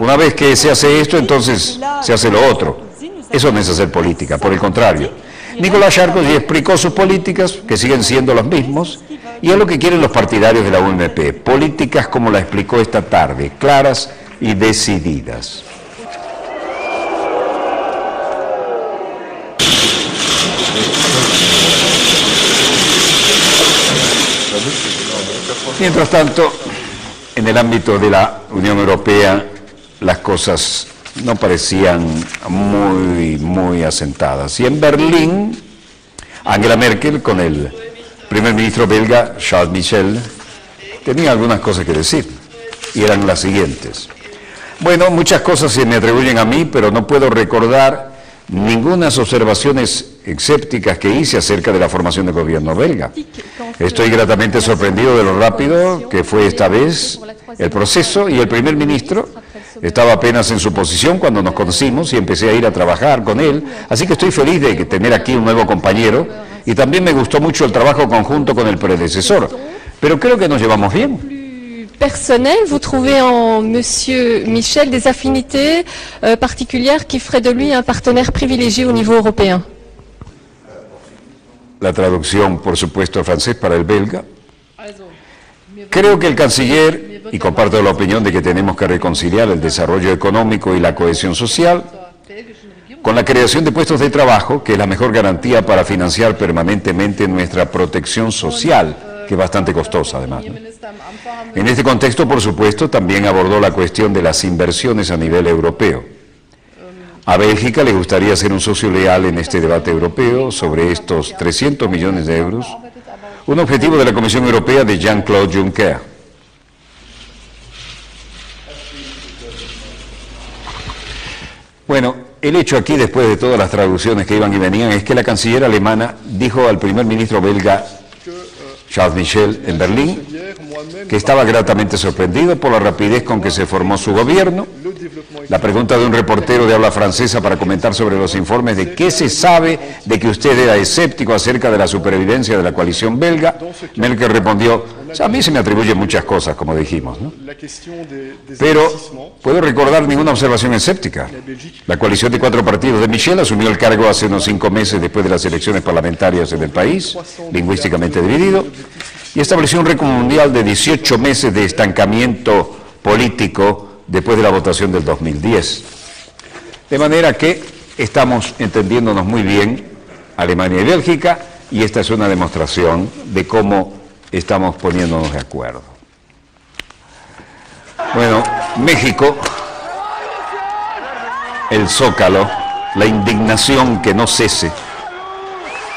Una vez que se hace esto, entonces se hace lo otro. Eso no es hacer política, por el contrario. Nicolas Sarkozy explicó sus políticas, que siguen siendo los mismos, y es lo que quieren los partidarios de la UMP. Políticas como la explicó esta tarde, claras y decididas. Mientras tanto, en el ámbito de la Unión Europea, las cosas no parecían muy asentadas. Y en Berlín, Angela Merkel con el primer ministro belga, Charles Michel, tenía algunas cosas que decir, y eran las siguientes. Bueno, muchas cosas se me atribuyen a mí, pero no puedo recordar ningunas observaciones escépticas que hice acerca de la formación del gobierno belga. Estoy gratamente sorprendido de lo rápido que fue esta vez el proceso y el primer ministro estaba apenas en su posición cuando nos conocimos y empecé a ir a trabajar con él, así que estoy feliz de tener aquí un nuevo compañero y también me gustó mucho el trabajo conjunto con el predecesor, pero creo que nos llevamos bien. Personnel, vous trouvez en Monsieur Michel des affinités particulières qui feraient de lui un partenaire privilégié au niveau européen? La traducción, por supuesto, al francés para el belga. Creo que el canciller, y comparto la opinión de que tenemos que reconciliar el desarrollo económico y la cohesión social con la creación de puestos de trabajo, que es la mejor garantía para financiar permanentemente nuestra protección social, que es bastante costosa además, ¿no? En este contexto, por supuesto, también abordó la cuestión de las inversiones a nivel europeo. A Bélgica le gustaría ser un socio leal en este debate europeo sobre estos 300 millones de euros, un objetivo de la Comisión Europea de Jean-Claude Juncker. Bueno, el hecho aquí, después de todas las traducciones que iban y venían, es que la canciller alemana dijo al primer ministro belga, Charles Michel, en Berlín, que estaba gratamente sorprendido por la rapidez con que se formó su gobierno. La pregunta de un reportero de habla francesa para comentar sobre los informes de qué se sabe de que usted era escéptico acerca de la supervivencia de la coalición belga, Merkel respondió, a mí se me atribuyen muchas cosas, como dijimos, ¿no? Pero puedo recordar ninguna observación escéptica. La coalición de 4 partidos de Michel asumió el cargo hace unos 5 meses después de las elecciones parlamentarias en el país, lingüísticamente dividido, y estableció un récord mundial de 18 meses de estancamiento político después de la votación del 2010. De manera que estamos entendiéndonos muy bien, Alemania y Bélgica, y esta es una demostración de cómo estamos poniéndonos de acuerdo. Bueno, México, el Zócalo, la indignación que no cese,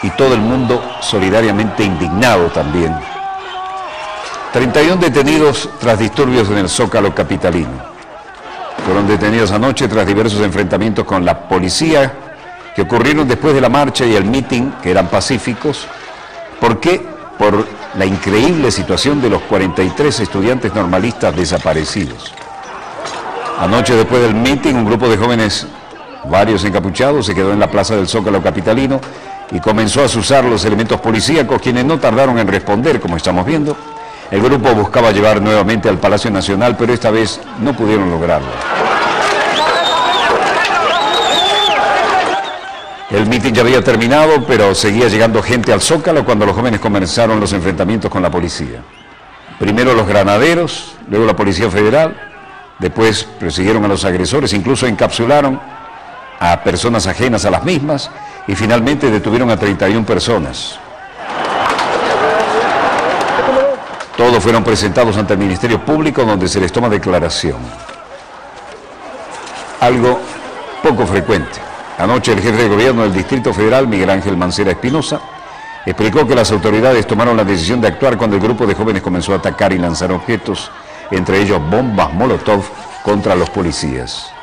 y todo el mundo solidariamente indignado también. 31 detenidos tras disturbios en el Zócalo capitalino. Fueron detenidos anoche tras diversos enfrentamientos con la policía que ocurrieron después de la marcha y el mitin, que eran pacíficos. ¿Por qué? Por la increíble situación de los 43 estudiantes normalistas desaparecidos. Anoche, después del mitin, un grupo de jóvenes, varios encapuchados, se quedó en la plaza del Zócalo capitalino y comenzó a azuzar los elementos policíacos, quienes no tardaron en responder, como estamos viendo. El grupo buscaba llevar nuevamente al Palacio Nacional, pero esta vez no pudieron lograrlo. El mitin ya había terminado, pero seguía llegando gente al Zócalo cuando los jóvenes comenzaron los enfrentamientos con la policía. Primero los granaderos, luego la Policía Federal, después persiguieron a los agresores, incluso encapsularon a personas ajenas a las mismas y finalmente detuvieron a 31 personas. Todos fueron presentados ante el Ministerio Público, donde se les toma declaración. Algo poco frecuente. Anoche el jefe de gobierno del Distrito Federal, Miguel Ángel Mancera Espinosa, explicó que las autoridades tomaron la decisión de actuar cuando el grupo de jóvenes comenzó a atacar y lanzar objetos, entre ellos bombas Molotov, contra los policías.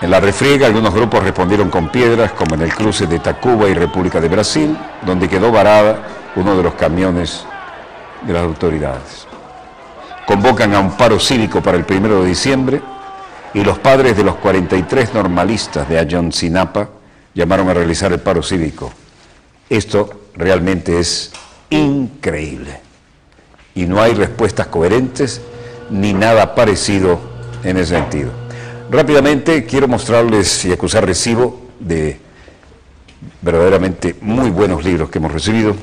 En la refriega, algunos grupos respondieron con piedras, como en el cruce de Tacuba y República de Brasil, donde quedó varada uno de los camiones de las autoridades. Convocan a un paro cívico para el 1 de diciembre y los padres de los 43 normalistas de Ayotzinapa llamaron a realizar el paro cívico. Esto realmente es increíble y no hay respuestas coherentes ni nada parecido en ese sentido. Rápidamente quiero mostrarles y acusar recibo de verdaderamente muy buenos libros que hemos recibido.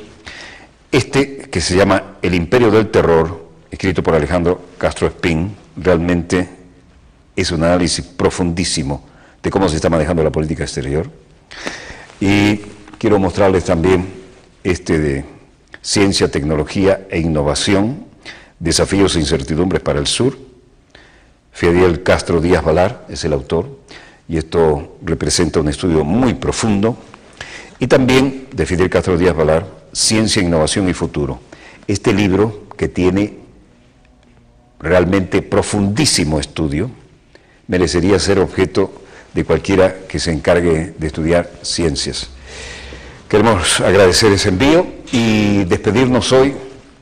Este, que se llama El Imperio del Terror, escrito por Alejandro Castro Espín, realmente es un análisis profundísimo de cómo se está manejando la política exterior. Y quiero mostrarles también este de Ciencia, Tecnología e Innovación, Desafíos e Incertidumbres para el Sur. Fidel Castro Díaz Valar es el autor, y esto representa un estudio muy profundo. Y también de Fidel Castro Díaz Valar, Ciencia, Innovación y Futuro. Este libro, que tiene realmente profundísimo estudio, merecería ser objeto de cualquiera que se encargue de estudiar ciencias. Queremos agradecer ese envío y despedirnos hoy,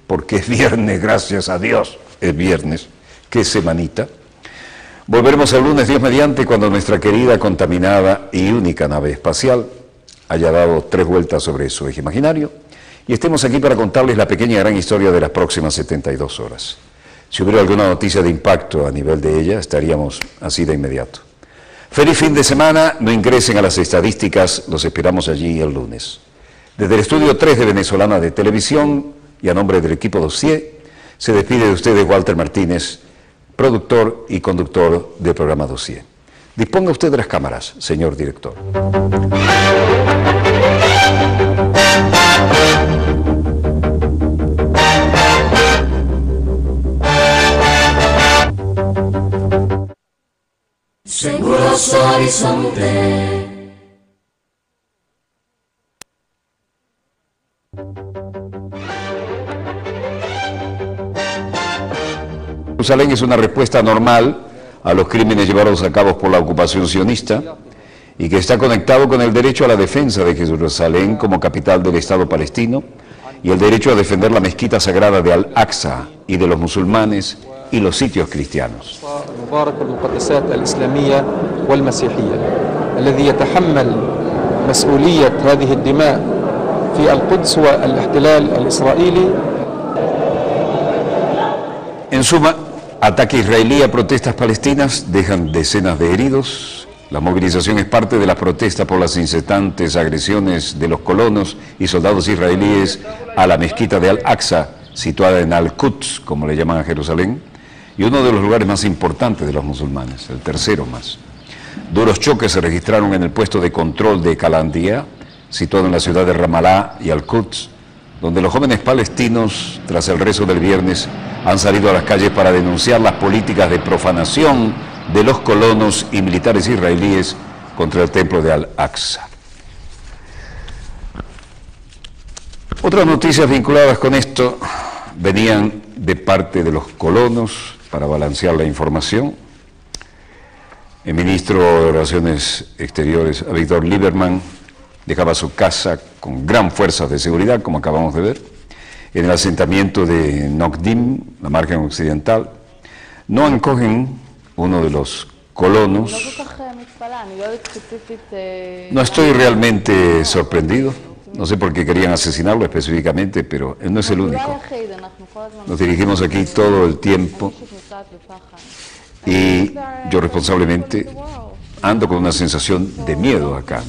porque es viernes, gracias a Dios, es viernes, qué semanita. Volveremos el lunes, Dios mediante, cuando nuestra querida, contaminada y única nave espacial haya dado 3 vueltas sobre su eje imaginario y estemos aquí para contarles la pequeña y gran historia de las próximas 72 horas. Si hubiera alguna noticia de impacto a nivel de ella, estaríamos así de inmediato. Feliz fin de semana, no ingresen a las estadísticas, los esperamos allí el lunes. Desde el estudio 3 de Venezolana de Televisión y a nombre del equipo Dossier, se despide de ustedes Walter Martínez, productor y conductor del programa Dossier. Disponga usted de las cámaras, señor director. Seguros Horizonte. Jerusalén es una respuesta normal a los crímenes llevados a cabo por la ocupación sionista y que está conectado con el derecho a la defensa de Jerusalén como capital del Estado palestino y el derecho a defender la mezquita sagrada de Al-Aqsa y de los musulmanes y los sitios cristianos. En suma, ataque israelí a protestas palestinas dejan decenas de heridos. La movilización es parte de las protestas por las incesantes agresiones de los colonos y soldados israelíes a la mezquita de Al-Aqsa, situada en Al-Quds, como le llaman a Jerusalén, y uno de los lugares más importantes de los musulmanes, el tercero más. Duros choques se registraron en el puesto de control de Calandía, situado en la ciudad de Ramallah y Al-Quds, donde los jóvenes palestinos, tras el rezo del viernes, han salido a las calles para denunciar las políticas de profanación de los colonos y militares israelíes contra el templo de Al-Aqsa. Otras noticias vinculadas con esto venían de parte de los colonos para balancear la información. El ministro de Relaciones Exteriores, Víctor Lieberman, dejaba su casa con gran fuerza de seguridad, como acabamos de ver, en el asentamiento de Nokdim, la margen occidental. Noam Cohen, uno de los colonos. No estoy realmente sorprendido. No sé por qué querían asesinarlo específicamente, pero él no es el único. Nos dirigimos aquí todo el tiempo y yo responsablemente ando con una sensación de miedo acá.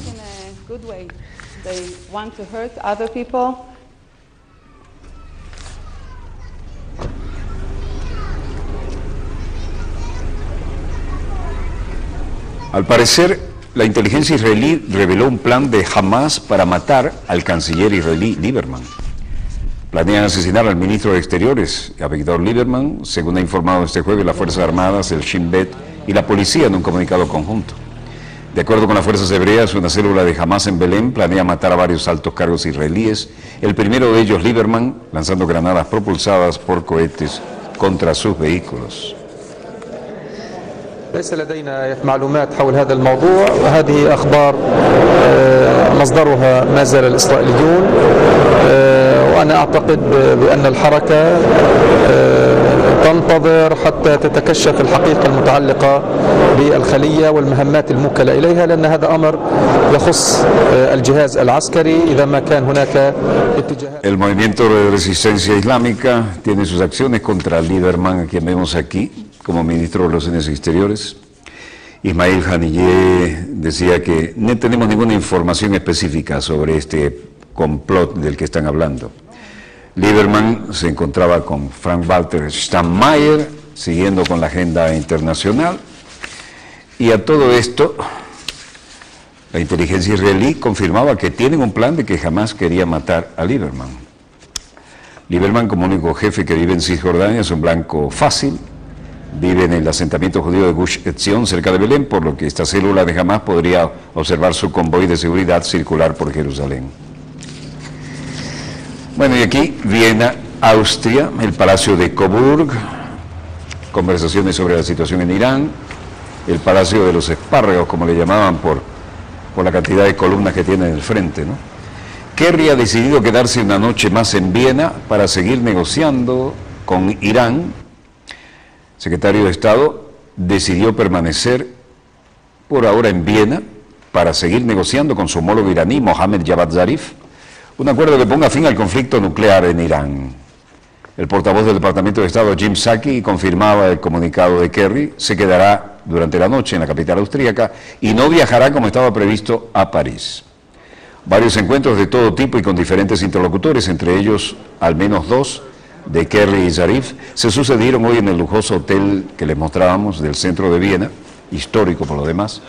Al parecer, la inteligencia israelí reveló un plan de Hamas para matar al canciller israelí Lieberman. Planean asesinar al ministro de Exteriores, Avigdor Lieberman, según ha informado este jueves las Fuerzas Armadas, el Shin Bet y la policía en un comunicado conjunto. De acuerdo con las fuerzas hebreas, una célula de Hamas en Belén planea matar a varios altos cargos israelíes, el primero de ellos Lieberman, lanzando granadas propulsadas por cohetes contra sus vehículos. ليس لدينا معلومات حول هذا الموضوع، وهذه أخبار مصدرها ما زال الإسرائيليون، وأنا أعتقد بأن الحركة تنتظر حتى تتكشف الحقيقة المتعلقة بالخلية والمهمات الموكلة إليها، لأن هذا أمر يخص الجهاز العسكري إذا ما كان هناك اتجاهات. El movimiento de resistencia islámica tiene sus acciones contra Lieberman, a quien vemos aquí como ministro de Relaciones Exteriores. Ismail Haniyeh decía que no tenemos ninguna información específica sobre este complot del que están hablando. Lieberman se encontraba con Frank-Walter Steinmeier, siguiendo con la agenda internacional, y a todo esto la inteligencia israelí confirmaba que tienen un plan de que jamás quería matar a Lieberman. Lieberman, como único jefe que vive en Cisjordania, es un blanco fácil. Vive en el asentamiento judío de Gush Etzion, cerca de Belén, por lo que esta célula de Hamas podría observar su convoy de seguridad circular por Jerusalén. Bueno, y aquí Viena, Austria, el Palacio de Coburg, conversaciones sobre la situación en Irán, el Palacio de los Espárragos, como le llamaban por la cantidad de columnas que tiene en el frente, ¿no? Kerry ha decidido quedarse una noche más en Viena para seguir negociando con Irán. Secretario de Estado decidió permanecer por ahora en Viena para seguir negociando con su homólogo iraní, Mohammad Javad Zarif, un acuerdo que ponga fin al conflicto nuclear en Irán. El portavoz del Departamento de Estado, Jim Psaki, confirmaba el comunicado de Kerry, se quedará durante la noche en la capital austríaca y no viajará como estaba previsto a París. Varios encuentros de todo tipo y con diferentes interlocutores, entre ellos al menos dos, de Kerry y Zarif, se sucedieron hoy en el lujoso hotel que les mostrábamos del centro de Viena, histórico por lo demás,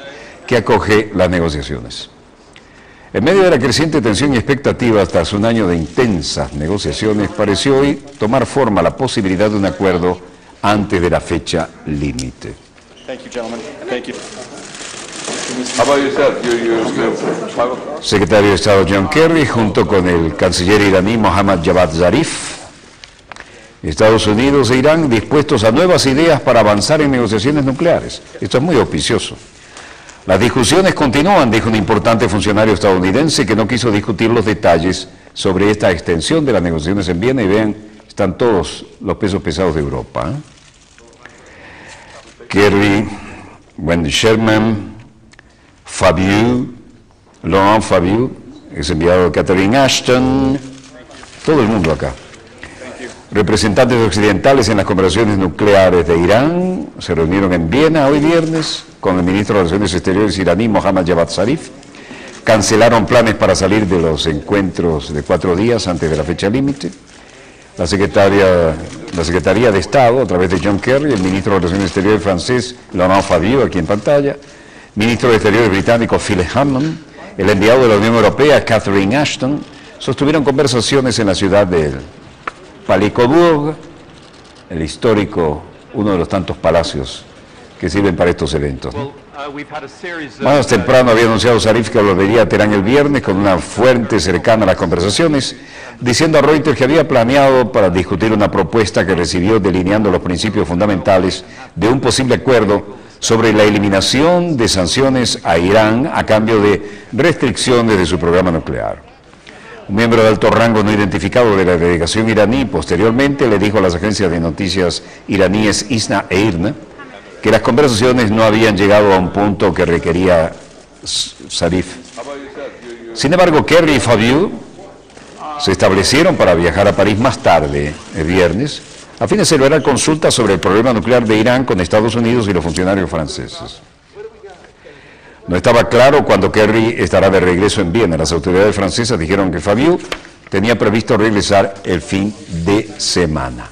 que acoge las negociaciones. En medio de la creciente tensión y expectativa tras un año de intensas negociaciones, pareció hoy tomar forma la posibilidad de un acuerdo antes de la fecha límite. Secretario de Estado John Kerry, junto con el canciller iraní Mohammad Javad Zarif, Estados Unidos e Irán dispuestos a nuevas ideas para avanzar en negociaciones nucleares. Esto es muy auspicioso. Las discusiones continúan, dijo un importante funcionario estadounidense que no quiso discutir los detalles sobre esta extensión de las negociaciones en Viena, y vean, están todos los pesos pesados de Europa. Kerry, Wendy Sherman, Laurent Fabius, ex enviado de Catherine Ashton, todo el mundo acá. Representantes occidentales en las conversaciones nucleares de Irán se reunieron en Viena hoy viernes con el ministro de Relaciones Exteriores iraní Mohammad Javad Zarif. Cancelaron planes para salir de los encuentros de 4 días antes de la fecha límite. La Secretaría de Estado, a través de John Kerry, el ministro de Relaciones Exteriores francés Laurent Fabius, aquí en pantalla, ministro de Exteriores británico Phil Hammond, el enviado de la Unión Europea Catherine Ashton, sostuvieron conversaciones en la ciudad de Palais Coburg, el histórico, uno de los tantos palacios que sirven para estos eventos, ¿no? Más temprano había anunciado Zarif que volvería a Teherán el viernes con una fuente cercana a las conversaciones, diciendo a Reuters que había planeado para discutir una propuesta que recibió delineando los principios fundamentales de un posible acuerdo sobre la eliminación de sanciones a Irán a cambio de restricciones de su programa nuclear. Un miembro de alto rango no identificado de la delegación iraní posteriormente le dijo a las agencias de noticias iraníes ISNA e IRNA que las conversaciones no habían llegado a un punto que requería Zarif. Sin embargo, Kerry y Fabius se establecieron para viajar a París más tarde, el viernes, a fin de celebrar consultas sobre el problema nuclear de Irán con Estados Unidos y los funcionarios franceses. No estaba claro cuándo Kerry estará de regreso en Viena. Las autoridades francesas dijeron que Fabius tenía previsto regresar el fin de semana.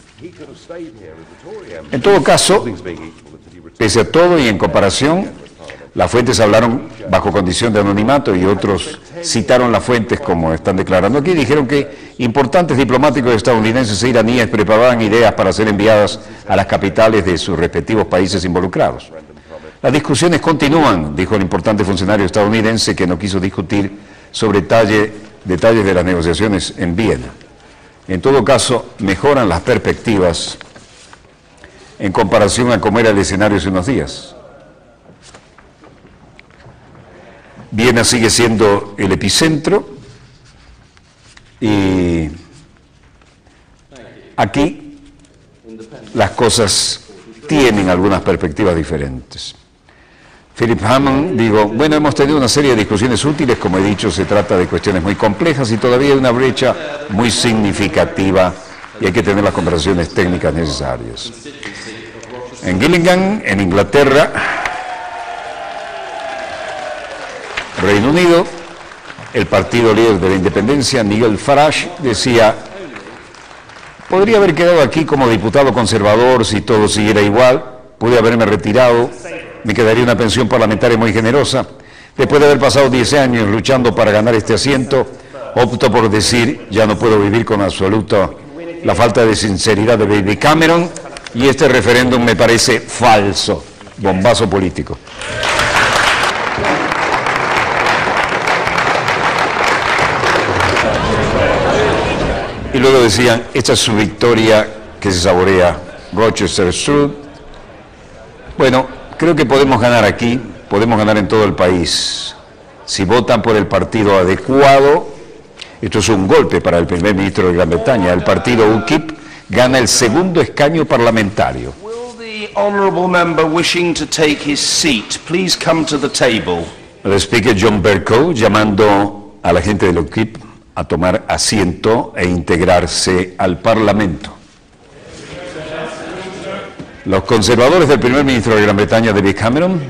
En todo caso, pese a todo y en comparación, las fuentes hablaron bajo condición de anonimato y otros citaron las fuentes como están declarando aquí. Dijeron que importantes diplomáticos estadounidenses e iraníes preparaban ideas para ser enviadas a las capitales de sus respectivos países involucrados. Las discusiones continúan, dijo el importante funcionario estadounidense que no quiso discutir sobre detalles de las negociaciones en Viena. En todo caso, mejoran las perspectivas en comparación a cómo era el escenario hace unos días. Viena sigue siendo el epicentro y aquí las cosas tienen algunas perspectivas diferentes. Philip Hammond dijo, bueno, hemos tenido una serie de discusiones útiles, como he dicho, se trata de cuestiones muy complejas y todavía hay una brecha muy significativa y hay que tener las conversaciones técnicas necesarias. En Gillingham, en Inglaterra, Reino Unido, el partido líder de la independencia, Nigel Farage, decía, podría haber quedado aquí como diputado conservador si todo siguiera igual, pude haberme retirado, me quedaría una pensión parlamentaria muy generosa. Después de haber pasado 10 años luchando para ganar este asiento, opto por decir, ya no puedo vivir con absoluta la falta de sinceridad de David Cameron y este referéndum me parece falso, bombazo político. Y luego decían, esta es su victoria que se saborea Rochester Sur. Bueno, creo que podemos ganar aquí, podemos ganar en todo el país. Si votan por el partido adecuado, esto es un golpe para el primer ministro de Gran Bretaña. El partido UKIP gana el segundo escaño parlamentario. The honourable member wishing to take his seat, please come to the table. El speaker John Bercow llamando a la gente del UKIP a tomar asiento e integrarse al Parlamento. Los conservadores del primer ministro de Gran Bretaña, David Cameron,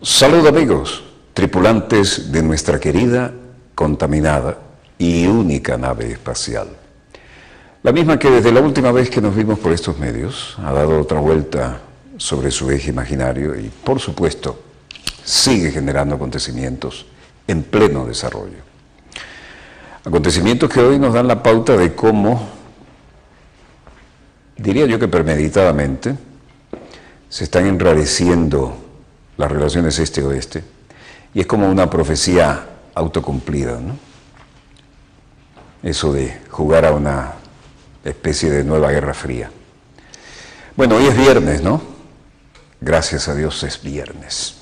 Salud amigos, tripulantes de nuestra querida, contaminada y única nave espacial. La misma que desde la última vez que nos vimos por estos medios ha dado otra vuelta sobre su eje imaginario y, por supuesto, sigue generando acontecimientos en pleno desarrollo. Acontecimientos que hoy nos dan la pauta de cómo, diría yo que premeditadamente, se están enrareciendo las relaciones este-oeste y es como una profecía autocumplida, ¿no? Eso de jugar a una especie de nueva Guerra Fría. Bueno, hoy es viernes, ¿no? Gracias a Dios es viernes.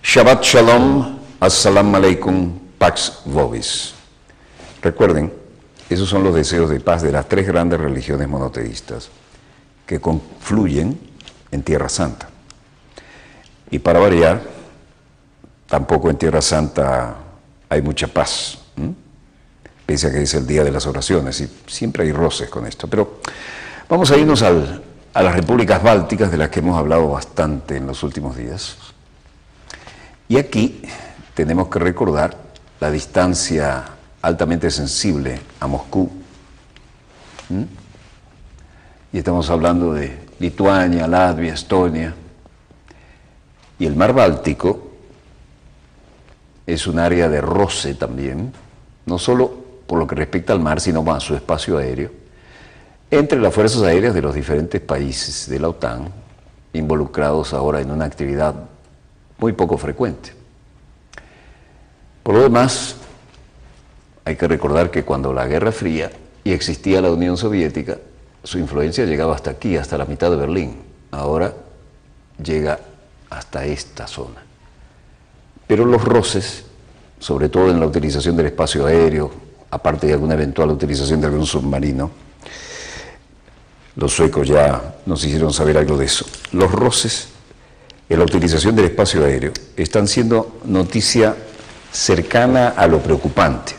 Shabbat Shalom, Assalamu Alaikum, Pax Vobis. Recuerden, esos son los deseos de paz de las tres grandes religiones monoteístas que confluyen en Tierra Santa. Y para variar, tampoco en Tierra Santa hay mucha paz, pese a que es el día de las oraciones, y siempre hay roces con esto. Pero vamos a irnos a las repúblicas bálticas, de las que hemos hablado bastante en los últimos días. Y aquí tenemos que recordar la distancia altamente sensible a Moscú. Y estamos hablando de Lituania, Latvia, Estonia. Y el mar Báltico es un área de roce también, no solo por lo que respecta al mar, sino a su espacio aéreo, entre las fuerzas aéreas de los diferentes países de la OTAN, involucrados ahora en una actividad muy poco frecuente. Por lo demás, hay que recordar que cuando la Guerra Fría y existía la Unión Soviética, su influencia llegaba hasta aquí, hasta la mitad de Berlín. Ahora llega hasta esta zona. Pero los roces, sobre todo en la utilización del espacio aéreo, aparte de alguna eventual utilización de algún submarino, los suecos ya nos hicieron saber algo de eso. Los roces en la utilización del espacio aéreo están siendo noticia cercana a lo preocupante.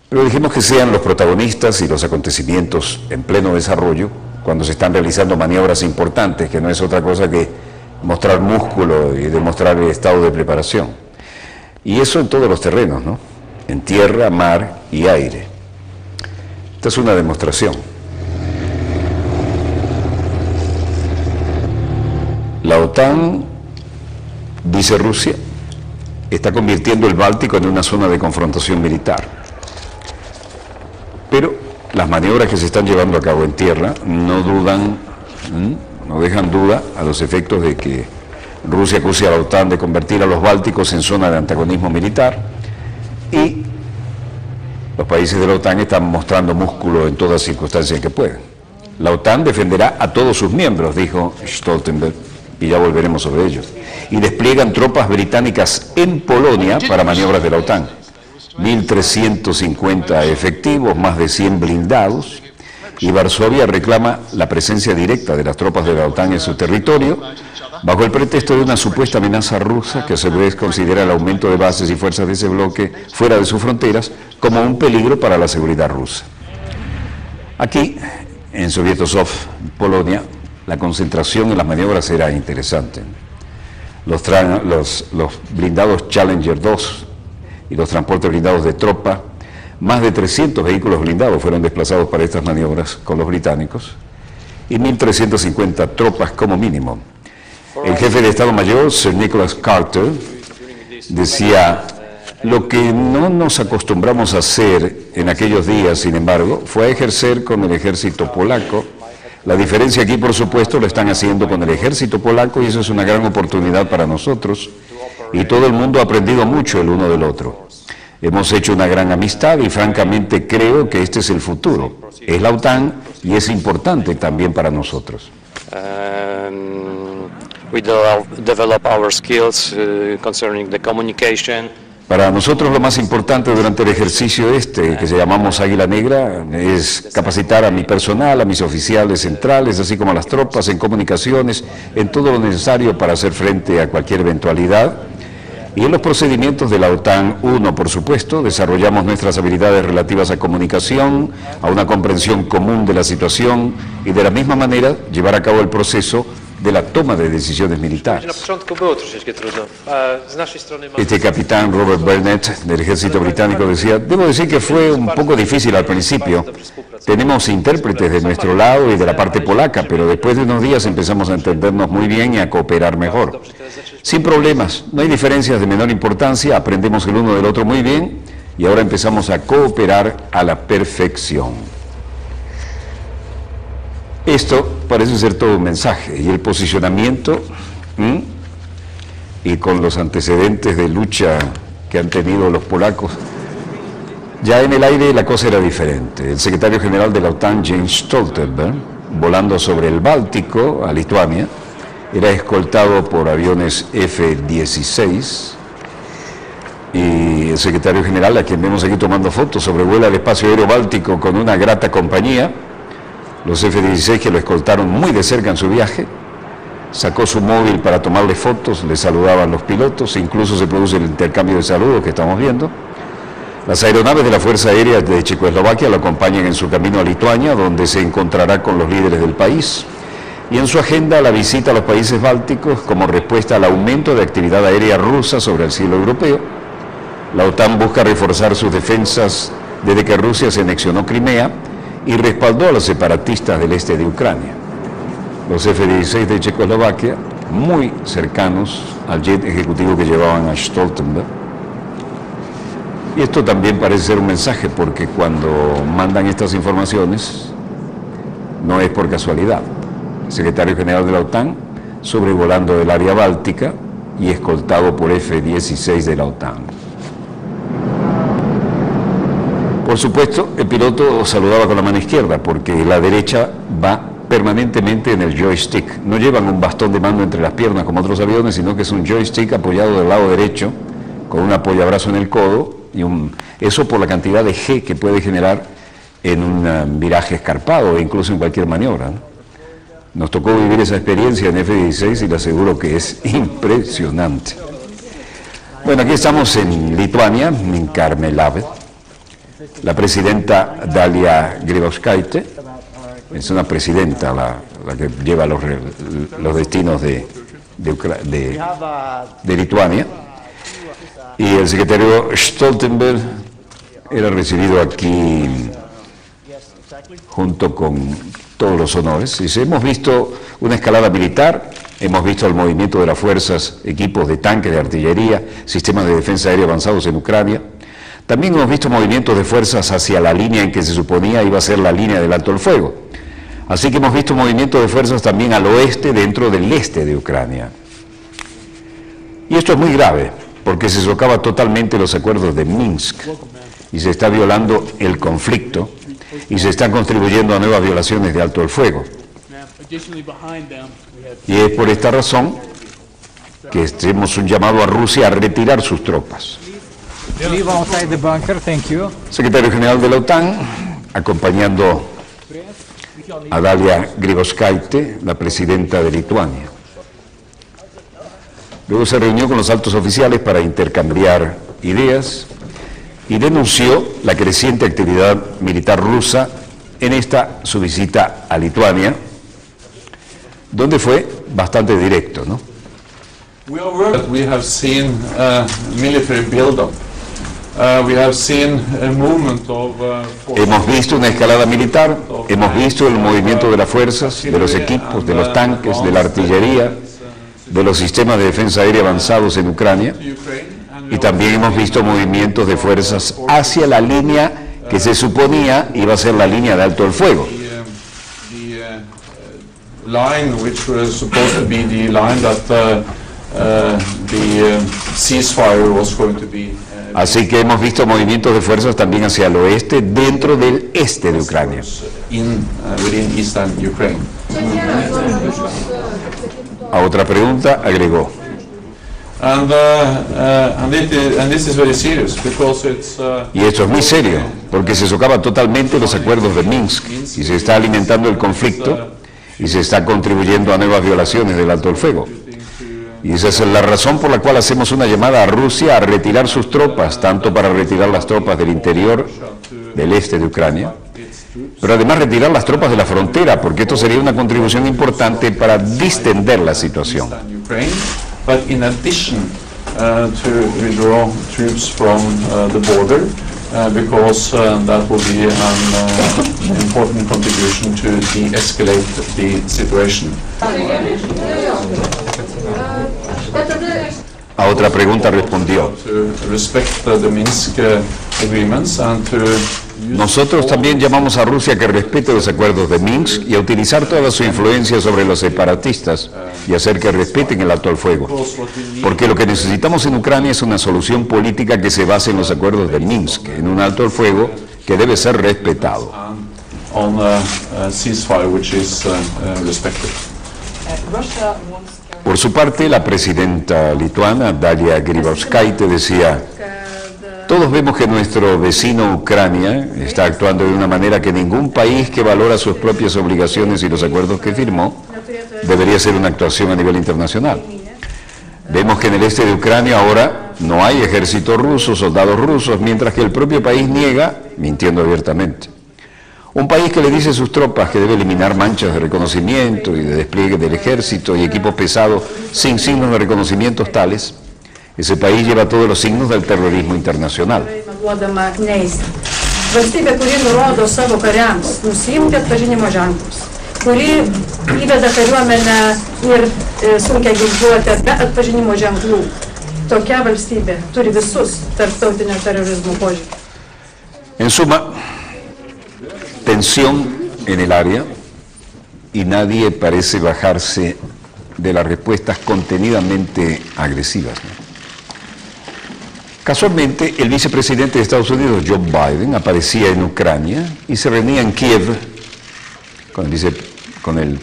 Pero dijimos que sean los protagonistas y los acontecimientos en pleno desarrollo cuando se están realizando maniobras importantes, que no es otra cosa que mostrar músculo y demostrar el estado de preparación. Y eso en todos los terrenos, ¿no? En tierra, mar y aire. Esta es una demostración. La OTAN, dice Rusia, está convirtiendo el Báltico en una zona de confrontación militar. Pero las maniobras que se están llevando a cabo en tierra no dejan duda a los efectos de que Rusia acuse a la OTAN de convertir a los bálticos en zona de antagonismo militar, y los países de la OTAN están mostrando músculo en todas circunstancias que pueden. La OTAN defenderá a todos sus miembros, dijo Stoltenberg, y ya volveremos sobre ello. Y despliegan tropas británicas en Polonia para maniobras de la OTAN. 1.350 efectivos, más de 100 blindados, y Varsovia reclama la presencia directa de las tropas de la OTAN en su territorio, bajo el pretexto de una supuesta amenaza rusa que a su vez considera el aumento de bases y fuerzas de ese bloque fuera de sus fronteras como un peligro para la seguridad rusa. Aquí, en Sovietosov, Polonia, la concentración en las maniobras era interesante. Los blindados Challenger 2 y los transportes blindados de tropa, más de 300 vehículos blindados fueron desplazados para estas maniobras con los británicos y 1.350 tropas como mínimo. El jefe de Estado Mayor, Sir Nicholas Carter, decía: lo que no nos acostumbramos a hacer en aquellos días, sin embargo, fue a ejercer con el ejército polaco. La diferencia aquí, por supuesto, lo están haciendo con el ejército polaco, y eso es una gran oportunidad para nosotros, y todo el mundo ha aprendido mucho el uno del otro. Hemos hecho una gran amistad y francamente creo que este es el futuro. Es la OTAN y es importante también para nosotros. We develop our skills concerning the communication. Para nosotros lo más importante durante el ejercicio que se llamamos Águila Negra, es capacitar a mi personal, a mis oficiales centrales, así como a las tropas en comunicaciones, en todo lo necesario para hacer frente a cualquier eventualidad. Y en los procedimientos de la OTAN, por supuesto, desarrollamos nuestras habilidades relativas a comunicación, a una comprensión común de la situación, y de la misma manera llevar a cabo el proceso de la toma de decisiones militares. Este capitán Robert Burnett del ejército británico decía: debo decir que fue un poco difícil al principio. Tenemos intérpretes de nuestro lado y de la parte polaca, pero después de unos días empezamos a entendernos muy bien y a cooperar mejor. Sin problemas, no hay diferencias de menor importancia, aprendemos el uno del otro muy bien y ahora empezamos a cooperar a la perfección. Esto parece ser todo un mensaje, y el posicionamiento y con los antecedentes de lucha que han tenido los polacos, ya en el aire la cosa era diferente. El secretario general de la OTAN, Jens Stoltenberg, volando sobre el Báltico a Lituania, era escoltado por aviones F-16, y el secretario general, a quien vemos aquí tomando fotos, sobrevuela el espacio aéreo báltico con una grata compañía. Los F-16 que lo escoltaron muy de cerca en su viaje, sacó su móvil para tomarle fotos, le saludaban los pilotos, incluso se produce el intercambio de saludos que estamos viendo. Las aeronaves de la Fuerza Aérea de Checoslovaquia lo acompañan en su camino a Lituania, donde se encontrará con los líderes del país, y en su agenda la visita a los países bálticos como respuesta al aumento de actividad aérea rusa sobre el cielo europeo. La OTAN busca reforzar sus defensas desde que Rusia se anexionó Crimea y respaldó a los separatistas del este de Ucrania. Los F-16 de Checoslovaquia, muy cercanos al jet ejecutivo que llevaban a Stoltenberg. Y esto también parece ser un mensaje, porque cuando mandan estas informaciones no es por casualidad. El secretario general de la OTAN sobrevolando el área báltica y escoltado por F-16 de la OTAN. Por supuesto, el piloto saludaba con la mano izquierda, porque la derecha va permanentemente en el joystick. No llevan un bastón de mando entre las piernas como otros aviones, sino que es un joystick apoyado del lado derecho, con un apoyabrazo en el codo, y eso por la cantidad de G que puede generar en un viraje escarpado o incluso en cualquier maniobra, ¿no? Nos tocó vivir esa experiencia en F-16 y le aseguro que es impresionante. Bueno, aquí estamos en Lituania, en Karmėlavė. La presidenta Dalia Grybauskaitė es una presidenta la que lleva los destinos de Lituania. Y el secretario Stoltenberg era recibido aquí junto con todos los honores. Y hemos visto una escalada militar, hemos visto el movimiento de las fuerzas, equipos de tanques, de artillería, sistemas de defensa aérea avanzados en Ucrania. También hemos visto movimientos de fuerzas hacia la línea en que se suponía iba a ser la línea del alto el fuego. Así que hemos visto movimientos de fuerzas también al oeste, dentro del este de Ucrania. Y esto es muy grave, porque se socava totalmente los acuerdos de Minsk y se está violando el conflicto y se están contribuyendo a nuevas violaciones de alto el fuego. Y es por esta razón que hacemos un llamado a Rusia a retirar sus tropas. Secretario General de la OTAN, acompañando a Dalia Grybauskaitė, la presidenta de Lituania. Luego se reunió con los altos oficiales para intercambiar ideas y denunció la creciente actividad militar rusa en esta su visita a Lituania, donde fue bastante directo, ¿no? We have seen military build-up. We have seen a movement of hemos visto una escalada militar, hemos visto el movimiento de las fuerzas, de los equipos, de los tanques, de la artillería, de los sistemas de defensa aérea avanzados en Ucrania, y también hemos visto movimientos de fuerzas hacia la línea que se suponía iba a ser la línea de alto el fuego. Line which was supposed to be the line that the ceasefire was going to be. Así que hemos visto movimientos de fuerzas también hacia el oeste, dentro del este de Ucrania. Within eastern Ukraine. A otra pregunta agregó. And this is very serious because it's. Y esto es muy serio, porque se socava totalmente los acuerdos de Minsk y se está alimentando el conflicto y se está contribuyendo a nuevas violaciones del alto el fuego. Y esa es la razón por la cual hacemos una llamada a Rusia a retirar sus tropas, tanto para retirar las tropas del interior, del este de Ucrania, pero además retirar las tropas de la frontera, porque esto sería una contribución importante para distender la situación. But in addition to withdraw troops from the border, because that will be an important contribution to de-escalate the situation. A otra pregunta respondió. Nosotros también llamamos a Rusia a que respete los acuerdos de Minsk y a utilizar toda su influencia sobre los separatistas y hacer que respeten el alto al fuego. Porque lo que necesitamos en Ucrania es una solución política que se base en los acuerdos de Minsk, en un alto al fuego que debe ser respetado. Por su parte, la presidenta lituana, Dalia Grybauskaitė, decía: todos vemos que nuestro vecino Ucrania está actuando de una manera que ningún país que valora sus propias obligaciones y los acuerdos que firmó debería ser una actuación a nivel internacional. Vemos que en el este de Ucrania ahora no hay ejército ruso, soldados rusos, mientras que el propio país niega, mintiendo abiertamente. Un país que le dice a sus tropas que debe eliminar manchas de reconocimiento y de despliegue del ejército y equipos pesados sin signos de reconocimientos tales, ese país lleva todos los signos del terrorismo internacional. Valstybė, kuri nurodo savo kariams nusiimti atpažinimo ženklus, kuri įveda kariuomenę ir sunkia ginkluotę be atpažinimo ženklų. Tokia valstybė turi visus tarptautinio terorizmo požymius. En suma, tensión en el área y nadie parece bajarse de las respuestas contenidamente agresivas, ¿no? Casualmente, el vicepresidente de Estados Unidos, Joe Biden, aparecía en Ucrania y se reunía en Kiev con el con el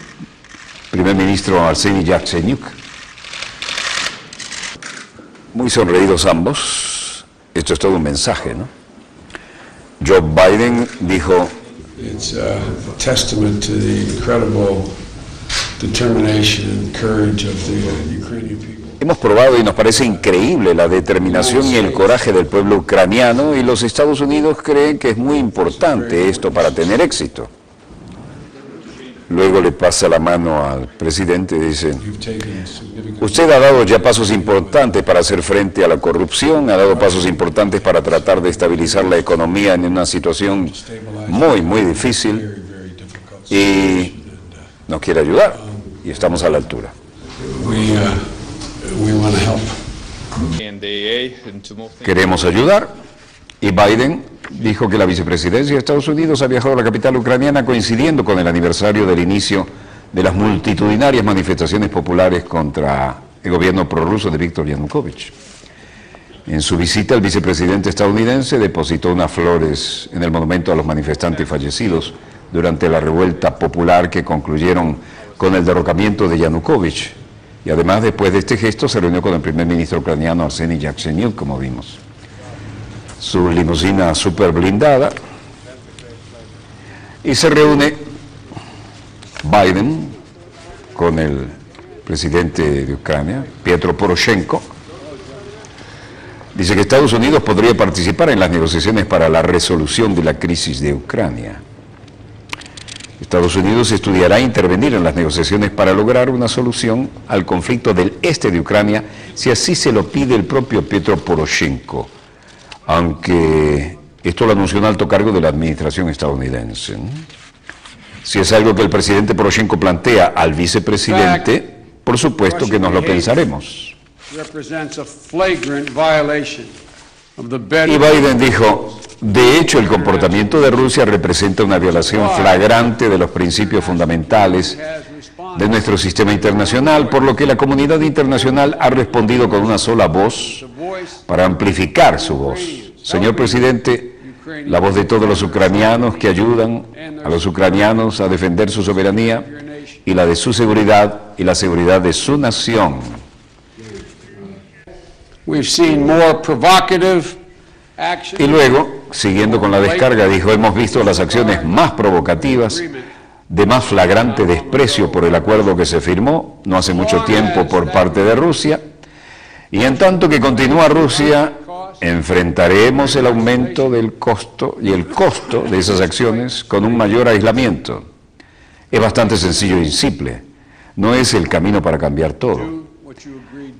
primer ministro Arseniy Yatsenyuk. Muy sonreídos ambos. Esto es todo un mensaje, ¿no? Joe Biden dijo: It's a testament to the incredible determination and courage of the Ukrainian people. hemos probado y nos parece increíble la determinación y el coraje del pueblo ucraniano, y los Estados Unidos creen que es muy importante esto para tener éxito. Luego le pasa la mano al presidente y dice: usted ha dado ya pasos importantes para hacer frente a la corrupción, ha dado pasos importantes para tratar de estabilizar la economía en una situación muy, muy difícil, y nos quiere ayudar, y estamos a la altura. Queremos ayudar, y Biden dijo que la vicepresidencia de Estados Unidos ha viajado a la capital ucraniana coincidiendo con el aniversario del inicio de las multitudinarias manifestaciones populares contra el gobierno prorruso de Viktor Yanukovych. En su visita, el vicepresidente estadounidense depositó unas flores en el monumento a los manifestantes fallecidos durante la revuelta popular que concluyeron con el derrocamiento de Yanukovych, y además, después de este gesto, se reunió con el primer ministro ucraniano Arseniy Yatsenyuk, como vimos. Su limusina súper blindada, y se reúne Biden con el presidente de Ucrania, Petro Poroshenko. Dice que Estados Unidos podría participar en las negociaciones para la resolución de la crisis de Ucrania. Estados Unidos estudiará intervenir en las negociaciones para lograr una solución al conflicto del este de Ucrania, si así se lo pide el propio Petro Poroshenko, aunque esto lo anunció un alto cargo de la administración estadounidense. Si es algo que el presidente Poroshenko plantea al vicepresidente, por supuesto que nos lo pensaremos. Y Biden dijo: de hecho, el comportamiento de Rusia representa una violación flagrante de los principios fundamentales de nuestro sistema internacional, por lo que la comunidad internacional ha respondido con una sola voz para amplificar su voz. Señor presidente, la voz de todos los ucranianos que ayudan a los ucranianos a defender su soberanía y la de su seguridad y la seguridad de su nación. Y luego, siguiendo con la descarga, dijo: hemos visto las acciones más provocativas, de más flagrante desprecio por el acuerdo que se firmó no hace mucho tiempo por parte de Rusia, y en tanto que continúa Rusia, enfrentaremos el aumento del costo y el costo de esas acciones con un mayor aislamiento. Es bastante sencillo y simple, no es el camino para cambiar todo.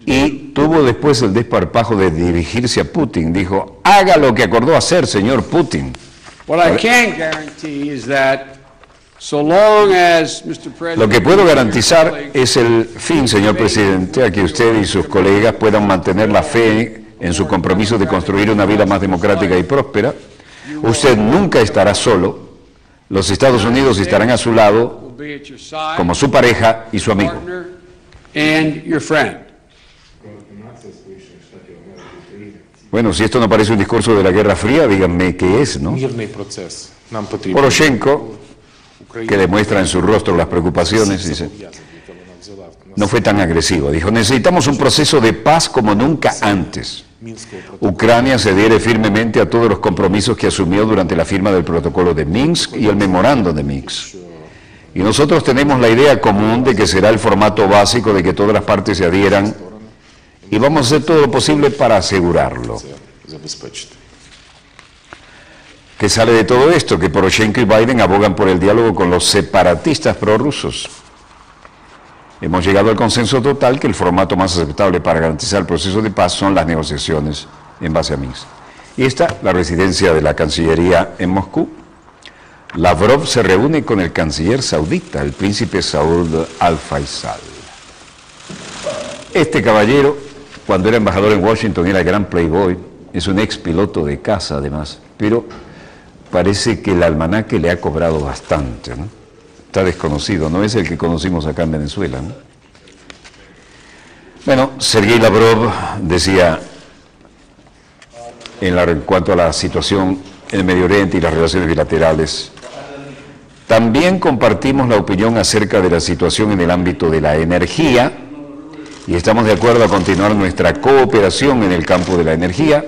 Y tuvo después el desparpajo de dirigirse a Putin. Dijo: haga lo que acordó hacer, señor Putin. Lo que puedo garantizar es el fin, señor presidente, a que usted y sus colegas puedan mantener la fe en su compromiso de construir una vida más democrática y próspera. Usted nunca estará solo. Los Estados Unidos estarán a su lado como su pareja y su amigo. Bueno, si esto no parece un discurso de la Guerra Fría, díganme qué es, ¿no? Poroshenko, que demuestra en su rostro las preocupaciones, dice, no fue tan agresivo. Dijo: necesitamos un proceso de paz como nunca antes. Ucrania se adhiere firmemente a todos los compromisos que asumió durante la firma del protocolo de Minsk y el memorándum de Minsk. Y nosotros tenemos la idea común de que será el formato básico de que todas las partes se adhieran, y vamos a hacer todo lo posible para asegurarlo. ¿Qué sale de todo esto? Que Poroshenko y Biden abogan por el diálogo con los separatistas prorrusos. Hemos llegado al consenso total que el formato más aceptable para garantizar el proceso de paz son las negociaciones en base a Minsk. Y esta, la residencia de la Cancillería en Moscú. Lavrov se reúne con el canciller saudita, el príncipe Saud al-Faisal. Este caballero, cuando era embajador en Washington, era el gran playboy, es un ex piloto de caza además, pero parece que el almanaque le ha cobrado bastante, ¿no? Está desconocido, no es el que conocimos acá en Venezuela, ¿no? Bueno, Sergei Lavrov decía, en cuanto a la situación en el Medio Oriente y las relaciones bilaterales, También compartimos la opinión acerca de la situación en el ámbito de la energía y estamos de acuerdo a continuar nuestra cooperación en el campo de la energía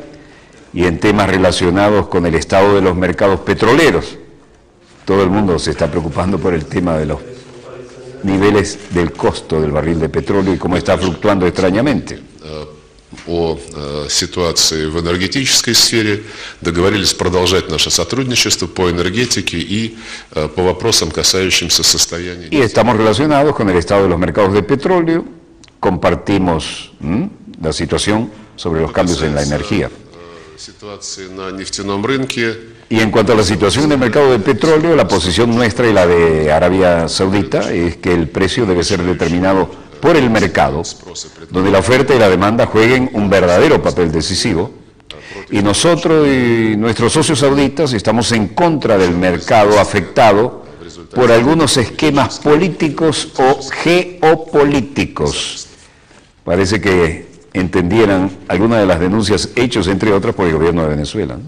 y en temas relacionados con el estado de los mercados petroleros. Todo el mundo se está preocupando por el tema de los niveles del costo del barril de petróleo y cómo está fluctuando extrañamente. О ситуации в энергетической сфере, договорились продолжать наше сотрудничество по энергетике и по вопросам, касающимся состояния. Y estamos relacionados con el estado de los mercados de petróleo, compartimos la situación sobre los cambios en la energía. Ситуации на нефтяном рынке. Y en cuanto a la situación del mercado de petróleo, la posición nuestra y la de Arabia Saudita es que el precio debe ser determinado por el mercado, donde la oferta y la demanda jueguen un verdadero papel decisivo, y nosotros y nuestros socios sauditas estamos en contra del mercado afectado por algunos esquemas políticos o geopolíticos. Parece que entendieran algunas de las denuncias hechas, entre otras, por el gobierno de Venezuela.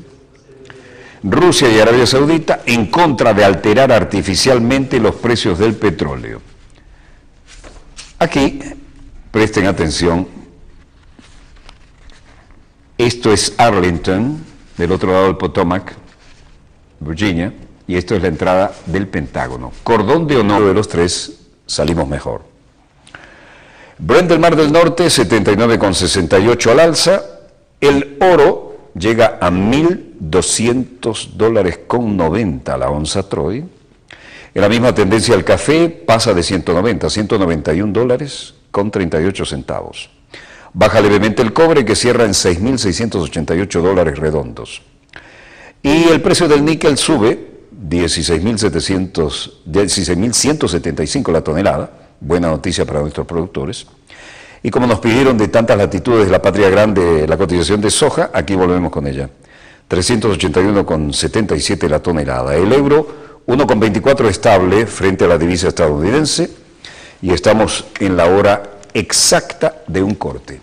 Rusia y Arabia Saudita en contra de alterar artificialmente los precios del petróleo. Aquí, presten atención, esto es Arlington, del otro lado del Potomac, Virginia, y esto es la entrada del Pentágono. Cordón de honor de los tres, salimos mejor. Brent del Mar del Norte, 79,68 al alza. El oro llega a $1,200,90 la onza Troy. En la misma tendencia el café pasa de 190 a $191,38. Baja levemente el cobre, que cierra en $6,688 redondos. Y el precio del níquel sube 16.175 la tonelada, buena noticia para nuestros productores. Y como nos pidieron de tantas latitudes de la patria grande la cotización de soja, aquí volvemos con ella. 381,77 la tonelada. El euro 1,24 estable frente a la divisa estadounidense y estamos en la hora exacta de un corte.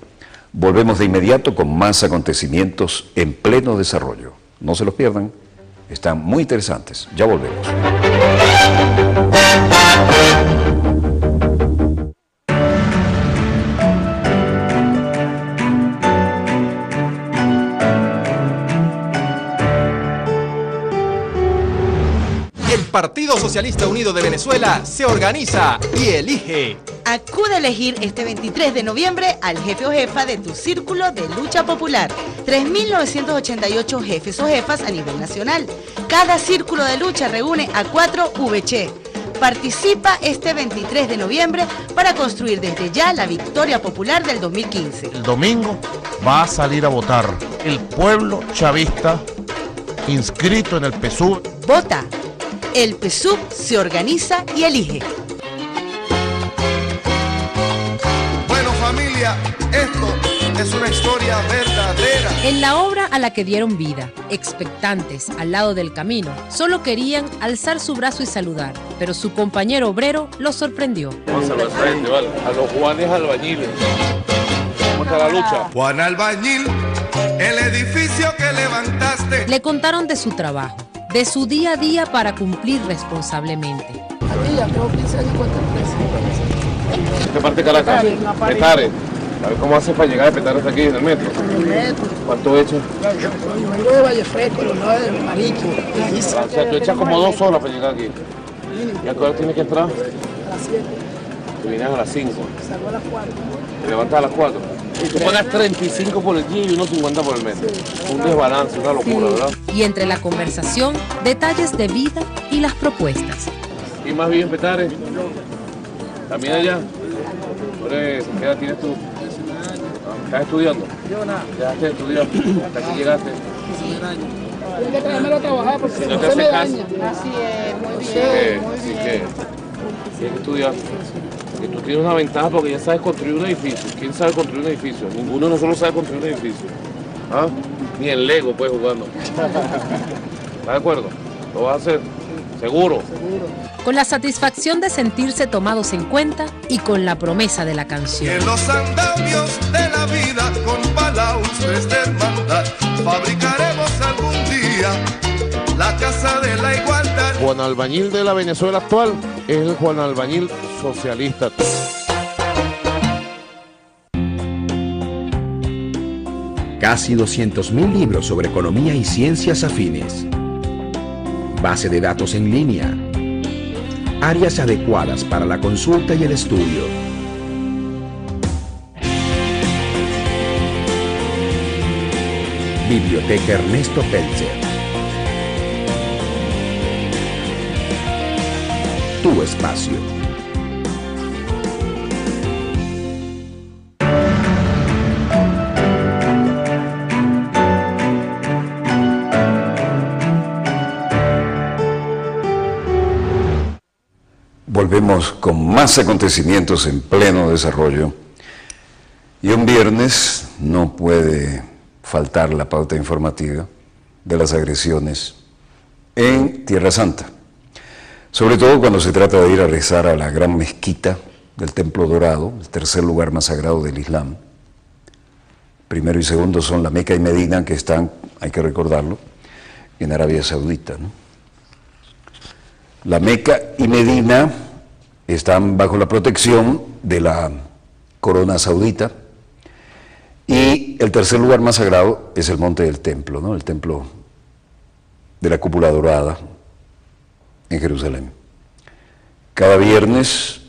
Volvemos de inmediato con más acontecimientos en pleno desarrollo. No se los pierdan, están muy interesantes. Ya volvemos. Partido Socialista Unido de Venezuela se organiza y elige. Acude a elegir este 23 de noviembre al jefe o jefa de tu círculo de lucha popular. 3.988 jefes o jefas a nivel nacional. Cada círculo de lucha reúne a 4 VC. Participa este 23 de noviembre para construir desde ya la victoria popular del 2015. El domingo va a salir a votar el pueblo chavista inscrito en el PSUV. Vota. El PSUV se organiza y elige. Bueno, familia, esto es una historia verdadera. En la obra a la que dieron vida, expectantes al lado del camino, solo querían alzar su brazo y saludar, pero su compañero obrero los sorprendió. Vamos a saludar a gente, ¿vale? A los Juanes albañiles. ¿Cómo está la lucha? Juan Albañil, el edificio que levantaste. Le contaron de su trabajo, de su día a día para cumplir responsablemente. Aquí ya tengo 15 años con esta empresa. ¿Qué parte de Caracas? Petare. ¿Sabes cómo hace para llegar de Petare hasta aquí en el metro? En el metro. ¿Cuánto echas? Yo vengo de Valle Fresco, los lados del Maricho. O sea, tú echas como 2 horas para llegar aquí. ¿Y a qué hora tienes que entrar? A las 7. Te vienes a las 5. Salgo a las 4. Te levantas a las 4. Tú pagas 35 por el día y unos 50 por el metro. Un desbalance, una locura, ¿verdad? Y entre la conversación, detalles de vida y las propuestas. ¿Y más bien Petare? ¿También allá? ¿Qué edad tienes tú? ¿Estás estudiando? Yo nada. ¿Dejaste de estudiar? ¿Hasta aquí llegaste? Tengo que traérmelo a trabajar porque Si no te se me hace daña. caso. Así es, muy Así bien, que, muy así bien. que tienes que estudiar. Porque tú tienes una ventaja porque ya sabes construir un edificio. ¿Quién sabe construir un edificio? Ninguno de nosotros sabe construir un edificio. ¿Ah? Ni en Lego pues jugando. ¿Estás de acuerdo? ¿Lo vas a hacer? ¿Seguro? Con la satisfacción de sentirse tomados en cuenta y con la promesa de la canción. En los andamios de la vida con balaustres de hermandad fabricaremos algún día la casa de la igualdad. Juan Albañil de la Venezuela actual es el Juan Albañil socialista. Casi 200.000 libros sobre economía y ciencias afines. Base de datos en línea. Áreas adecuadas para la consulta y el estudio. Biblioteca Ernesto Peltzer. Tu espacio. Volvemos con más acontecimientos en pleno desarrollo. Y un viernes no puede faltar la pauta informativa de las agresiones en Tierra Santa. Sobre todo cuando se trata de ir a rezar a la gran mezquita del Templo Dorado, el tercer lugar más sagrado del Islam. Primero y segundo son la Meca y Medina, que están, hay que recordarlo, en Arabia Saudita, ¿no? La Meca y Medina están bajo la protección de la corona saudita y el tercer lugar más sagrado es el Monte del Templo, ¿no? El Templo de la Cúpula Dorada en Jerusalén. Cada viernes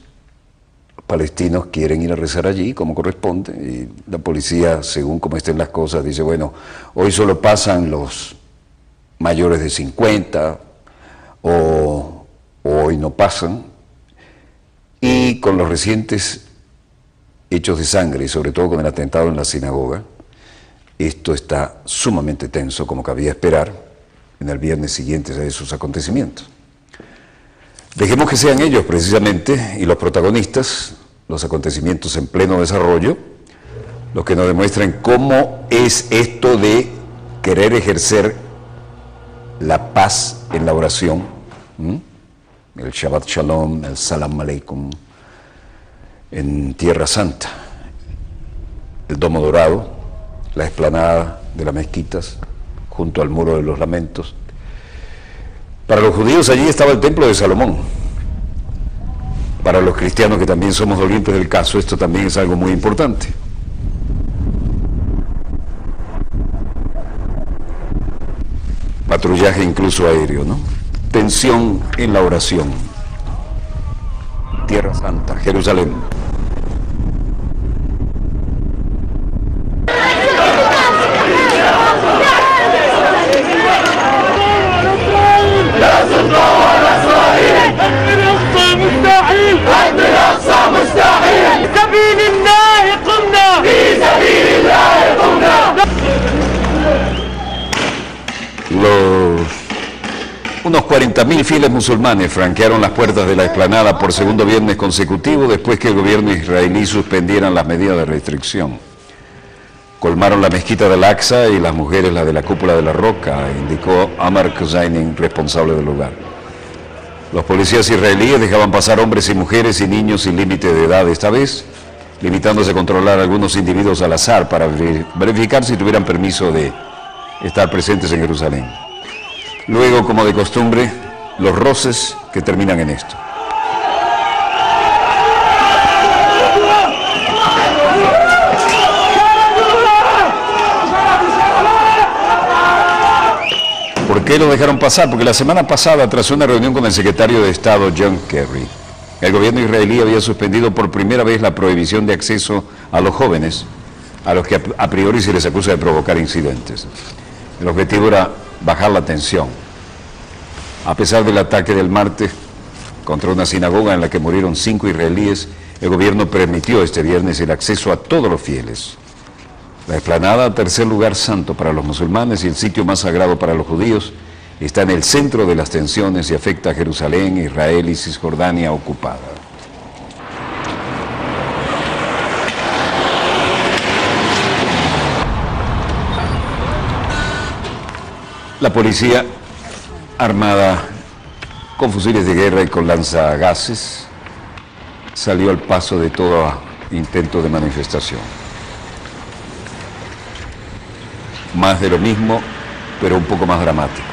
palestinos quieren ir a rezar allí como corresponde y la policía, según como estén las cosas, dice, bueno, hoy solo pasan los mayores de 50 o hoy no pasan. Y con los recientes hechos de sangre y sobre todo con el atentado en la sinagoga, esto está sumamente tenso, como cabía esperar en el viernes siguiente a esos acontecimientos. Dejemos que sean ellos precisamente y los protagonistas, los acontecimientos en pleno desarrollo, los que nos demuestran cómo es esto de querer ejercer la paz en la oración, el Shabbat Shalom, el Salam Aleikum, en Tierra Santa, el Domo Dorado, la explanada de las mezquitas, junto al Muro de los Lamentos. Para los judíos allí estaba el Templo de Salomón. Para los cristianos que también somos dolientes del caso, esto también es algo muy importante. Patrullaje incluso aéreo, ¿no? Tensión en la oración. Tierra Santa, Jerusalén. Unos 40.000 fieles musulmanes franquearon las puertas de la explanada por segundo viernes consecutivo después que el gobierno israelí suspendiera las medidas de restricción. Colmaron la mezquita del Aqsa y las mujeres la de la Cúpula de la Roca, indicó Amar Khuzaini, responsable del lugar. Los policías israelíes dejaban pasar hombres y mujeres y niños sin límite de edad esta vez, limitándose a controlar a algunos individuos al azar para verificar si tuvieran permiso de estar presentes en Jerusalén. Luego, como de costumbre, los roces que terminan en esto. ¿Por qué lo dejaron pasar? Porque la semana pasada, tras una reunión con el secretario de Estado John Kerry, el gobierno israelí había suspendido por primera vez la prohibición de acceso a los jóvenes, a los que a priori se les acusa de provocar incidentes. El objetivo era bajar la tensión. A pesar del ataque del martes contra una sinagoga en la que murieron 5 israelíes, el gobierno permitió este viernes el acceso a todos los fieles. La explanada, tercer lugar santo para los musulmanes y el sitio más sagrado para los judíos, está en el centro de las tensiones y afecta a Jerusalén, Israel y Cisjordania ocupada. La policía, armada con fusiles de guerra y con lanzagases, salió al paso de todo intento de manifestación. Más de lo mismo, pero un poco más dramático.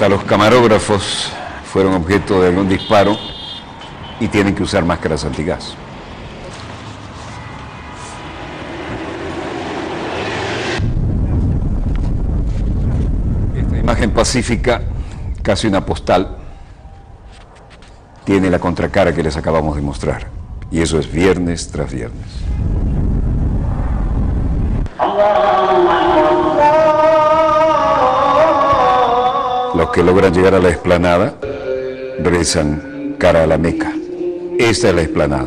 Hasta los camarógrafos fueron objeto de algún disparo y tienen que usar máscaras antigas. Esta imagen pacífica, casi una postal, tiene la contracara que les acabamos de mostrar. Y eso es viernes tras viernes. Los que logran llegar a la explanada rezan cara a la Meca. Esta es la explanada.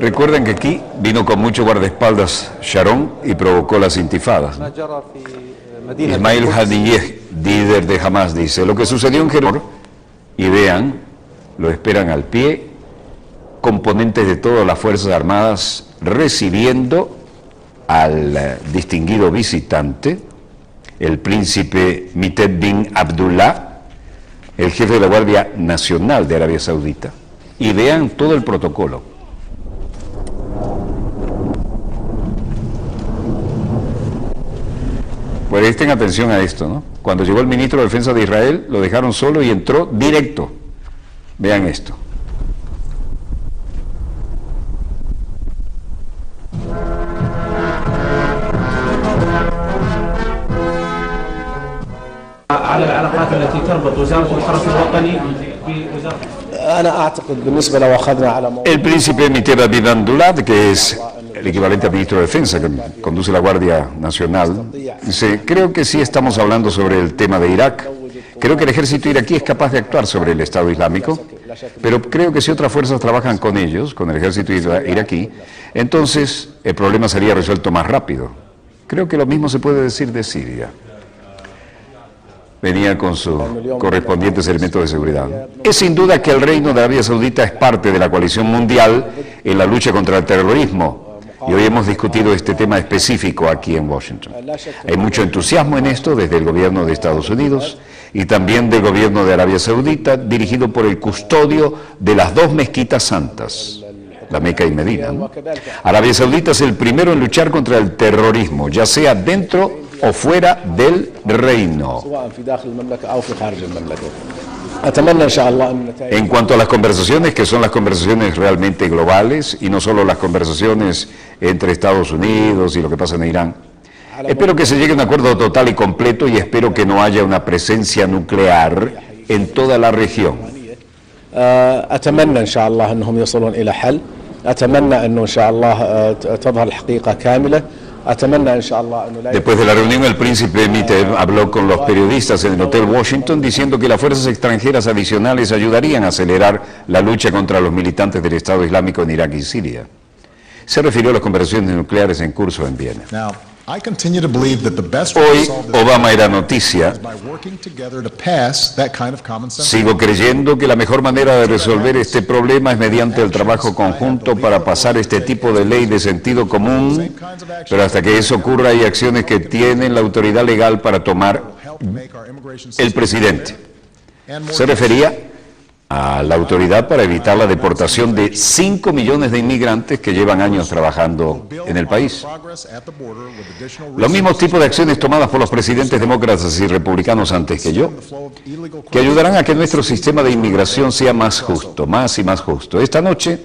Recuerden que aquí vino con mucho guardaespaldas Sharon y provocó las intifadas, ¿no? Ismail Haniyeh, líder de Hamas, dice: lo que sucedió en Jerusalén, y vean, lo esperan al pie, componentes de todas las Fuerzas Armadas recibiendo al distinguido visitante, el príncipe Mited bin Abdullah, el jefe de la Guardia Nacional de Arabia Saudita. Y vean todo el protocolo. Pues presten atención a esto, ¿no? Cuando llegó el ministro de Defensa de Israel, lo dejaron solo y entró directo. Vean esto. على العلاقات التي تربط وزارة الحرس الوطني بوزارة. أنا أعتقد بالنسبة لو أخذنا على El príncipe Miteba bin Abdullah, que es el equivalente al ministro de Defensa, que conduce la Guardia Nacional, dice: creo que sí estamos hablando sobre el tema de Irak. Creo que el ejército iraquí es capaz de actuar sobre el Estado Islámico, pero creo que si otras fuerzas trabajan con ellos, con el ejército iraquí, entonces el problema sería resuelto más rápido. Creo que lo mismo se puede decir de Siria. Venía con sus correspondientes elementos de seguridad. Es sin duda que el Reino de Arabia Saudita es parte de la coalición mundial en la lucha contra el terrorismo, y hoy hemos discutido este tema específico aquí en Washington. Hay mucho entusiasmo en esto desde el gobierno de Estados Unidos y también del gobierno de Arabia Saudita, dirigido por el custodio de las dos mezquitas santas, la Meca y Medina, ¿no? Arabia Saudita es el primero en luchar contra el terrorismo, ya sea dentro o fuera del reino. En cuanto a las conversaciones, que son las conversaciones realmente globales y no solo las conversaciones entre Estados Unidos y lo que pasa en Irán, espero que se llegue a un acuerdo total y completo, y espero que no haya una presencia nuclear en toda la región. أتمنى إن شاء الله أنهم يصلون إلى حل. أتمنى أنه إن شاء الله تظهر الحقيقة كاملة. Después de la reunión, el príncipe Miteb habló con los periodistas en el Hotel Washington diciendo que las fuerzas extranjeras adicionales ayudarían a acelerar la lucha contra los militantes del Estado Islámico en Irak y Siria. Se refirió a las conversaciones nucleares en curso en Viena. Hoy Obama era noticia. Sigo creyendo que la mejor manera de resolver este problema es mediante el trabajo conjunto para pasar este tipo de ley de sentido común, pero hasta que eso ocurra hay acciones que tienen la autoridad legal para tomar el presidente. Se refería a la autoridad para evitar la deportación de 5 millones de inmigrantes que llevan años trabajando en el país. Los mismos tipos de acciones tomadas por los presidentes demócratas y republicanos antes que yo, que ayudarán a que nuestro sistema de inmigración sea más justo, más y más justo. Esta noche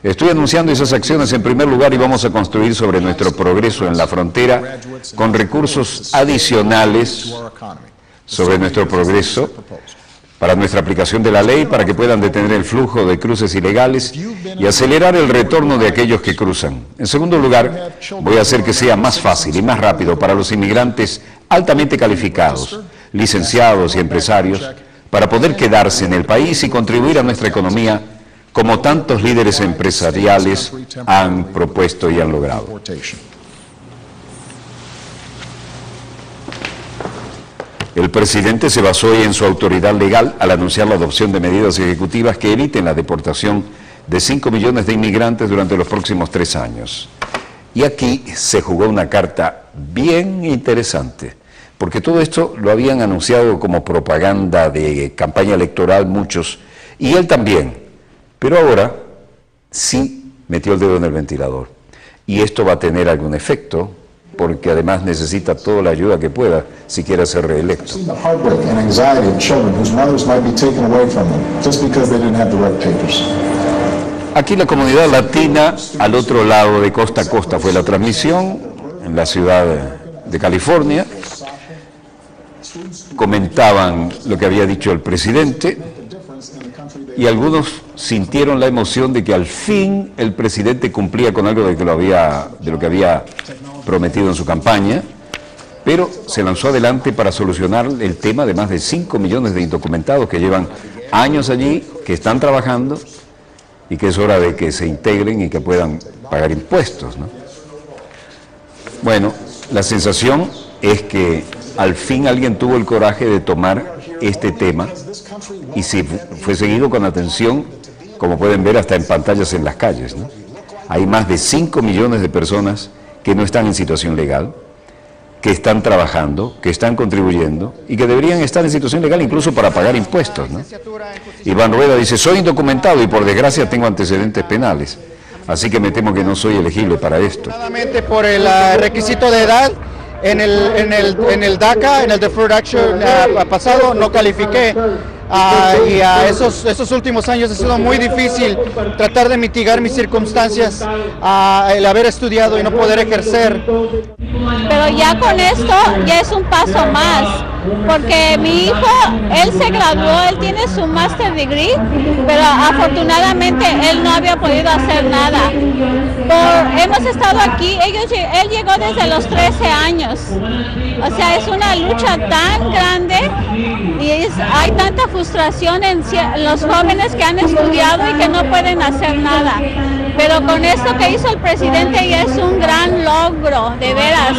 estoy anunciando esas acciones en primer lugar, y vamos a construir sobre nuestro progreso en la frontera con recursos adicionales sobre nuestro progreso para nuestra aplicación de la ley, para que puedan detener el flujo de cruces ilegales y acelerar el retorno de aquellos que cruzan. En segundo lugar, voy a hacer que sea más fácil y más rápido para los inmigrantes altamente calificados, licenciados y empresarios, para poder quedarse en el país y contribuir a nuestra economía, como tantos líderes empresariales han propuesto y han logrado. El presidente se basó hoy en su autoridad legal al anunciar la adopción de medidas ejecutivas que eviten la deportación de 5 millones de inmigrantes durante los próximos 3 años. Y aquí se jugó una carta bien interesante, porque todo esto lo habían anunciado como propaganda de campaña electoral muchos, y él también, pero ahora sí metió el dedo en el ventilador. Y esto va a tener algún efecto porque además necesita toda la ayuda que pueda si quiere ser reelecto. The heartbreak and anxiety of children whose mothers might be taken away from them just because they didn't have the right papers. Aquí la comunidad latina, al otro lado de costa a costa fue la transmisión, en la ciudad de California, comentaban lo que había dicho el presidente y algunos sintieron la emoción de que al fin el presidente cumplía con algo de lo que había prometido en su campaña, pero se lanzó adelante para solucionar el tema de más de 5 millones de indocumentados que llevan años allí, que están trabajando y que es hora de que se integren y que puedan pagar impuestos, ¿no? Bueno, la sensación es que al fin alguien tuvo el coraje de tomar este tema y se fue seguido con atención, como pueden ver hasta en pantallas en las calles, ¿no? Hay más de 5 millones de personas que no están en situación legal, que están trabajando, que están contribuyendo y que deberían estar en situación legal incluso para pagar impuestos, ¿no? Iván Rueda dice, soy indocumentado y por desgracia tengo antecedentes penales, así que me temo que no soy elegible para esto. Por el requisito de edad, en el DACA, en el Deferred Action pasado, no califiqué. Y a esos últimos años ha sido muy difícil tratar de mitigar mis circunstancias, el haber estudiado y no poder ejercer. Pero ya con esto ya es un paso más, porque mi hijo, él se graduó, él tiene su master degree, pero afortunadamente él no había podido hacer nada. Hemos estado aquí, él llegó desde los 13 años, o sea, es una lucha tan grande y hay tanta frustración en los jóvenes que han estudiado y que no pueden hacer nada. Pero con esto que hizo el presidente ya es un gran logro, de veras.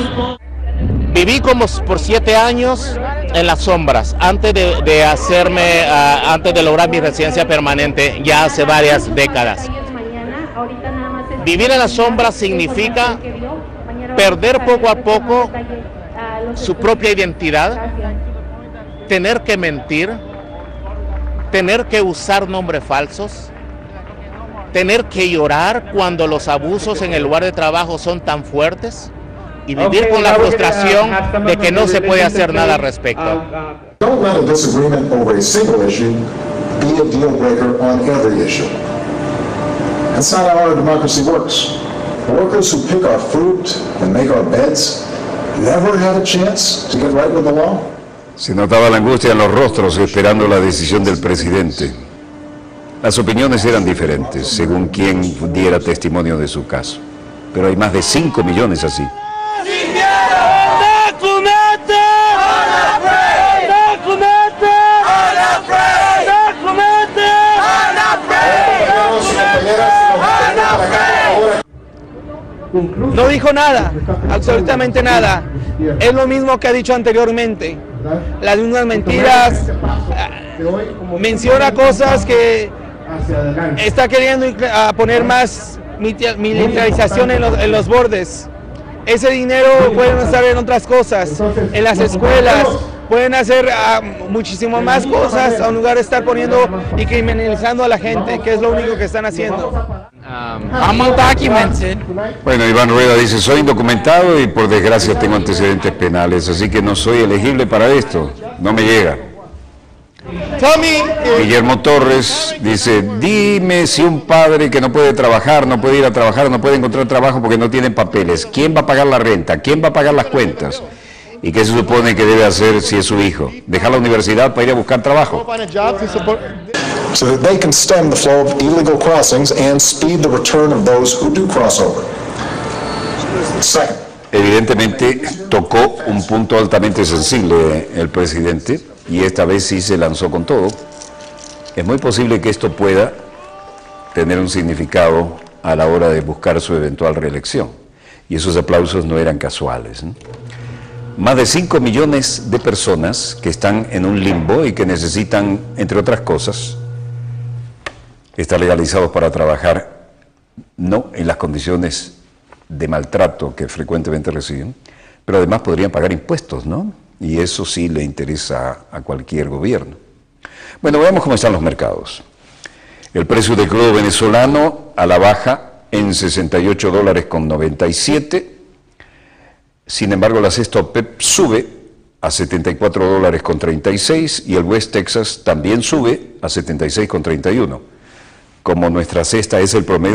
Viví como por 7 años en las sombras antes de lograr mi residencia permanente ya hace varias décadas. Vivir en las sombras significa perder poco a poco su propia identidad, tener que mentir, tener que usar nombres falsos, tener que llorar cuando los abusos en el lugar de trabajo son tan fuertes y vivir con la frustración de que no se puede hacer nada al respecto. Don't let a disagreement over a single issue be a deal breaker on every issue. That's not how our democracy works. Workers who pick our fruit and make our beds never had a chance to get right with the law. Se notaba la angustia en los rostros esperando la decisión del presidente. Las opiniones eran diferentes según quien diera testimonio de su caso, pero hay más de 5 millones así. No dijo nada, absolutamente nada. Es lo mismo que ha dicho anteriormente. Las mismas mentiras, menciona cosas que está queriendo poner más militarización en los bordes. Ese dinero pueden usar en otras cosas, en las escuelas, pueden hacer muchísimo más cosas en lugar de estar poniendo y criminalizando a la gente, que es lo único que están haciendo. I'm undocumented. Bueno, Iván Rueda dice, soy indocumentado y por desgracia tengo antecedentes penales, así que no soy elegible para esto, no me llega. Guillermo Torres dice, dime si un padre que no puede trabajar, no puede ir a trabajar, no puede encontrar trabajo porque no tiene papeles, ¿quién va a pagar la renta? ¿Quién va a pagar las cuentas? ¿Y qué se supone que debe hacer si es su hijo? ¿Dejar la universidad para ir a buscar trabajo? So that they can stem the flow of illegal crossings and speed the return of those who do cross over. Second. Evidentemente tocó un punto altamente sensible el presidente y esta vez sí se lanzó con todo. Es muy posible que esto pueda tener un significado a la hora de buscar su eventual reelección. Y esos aplausos no eran casuales, ¿no? Más de 5 millones de personas que están en un limbo y que necesitan, entre otras cosas, estar legalizados para trabajar, no en las condiciones de maltrato que frecuentemente reciben, pero además podrían pagar impuestos, ¿no? Y eso sí le interesa a cualquier gobierno. Bueno, veamos cómo están los mercados. El precio del crudo venezolano a la baja en $68.97. Sin embargo, la cesta OPEP sube a $74.36 y el West Texas también sube a $76.31. Como nuestra cesta es el promedio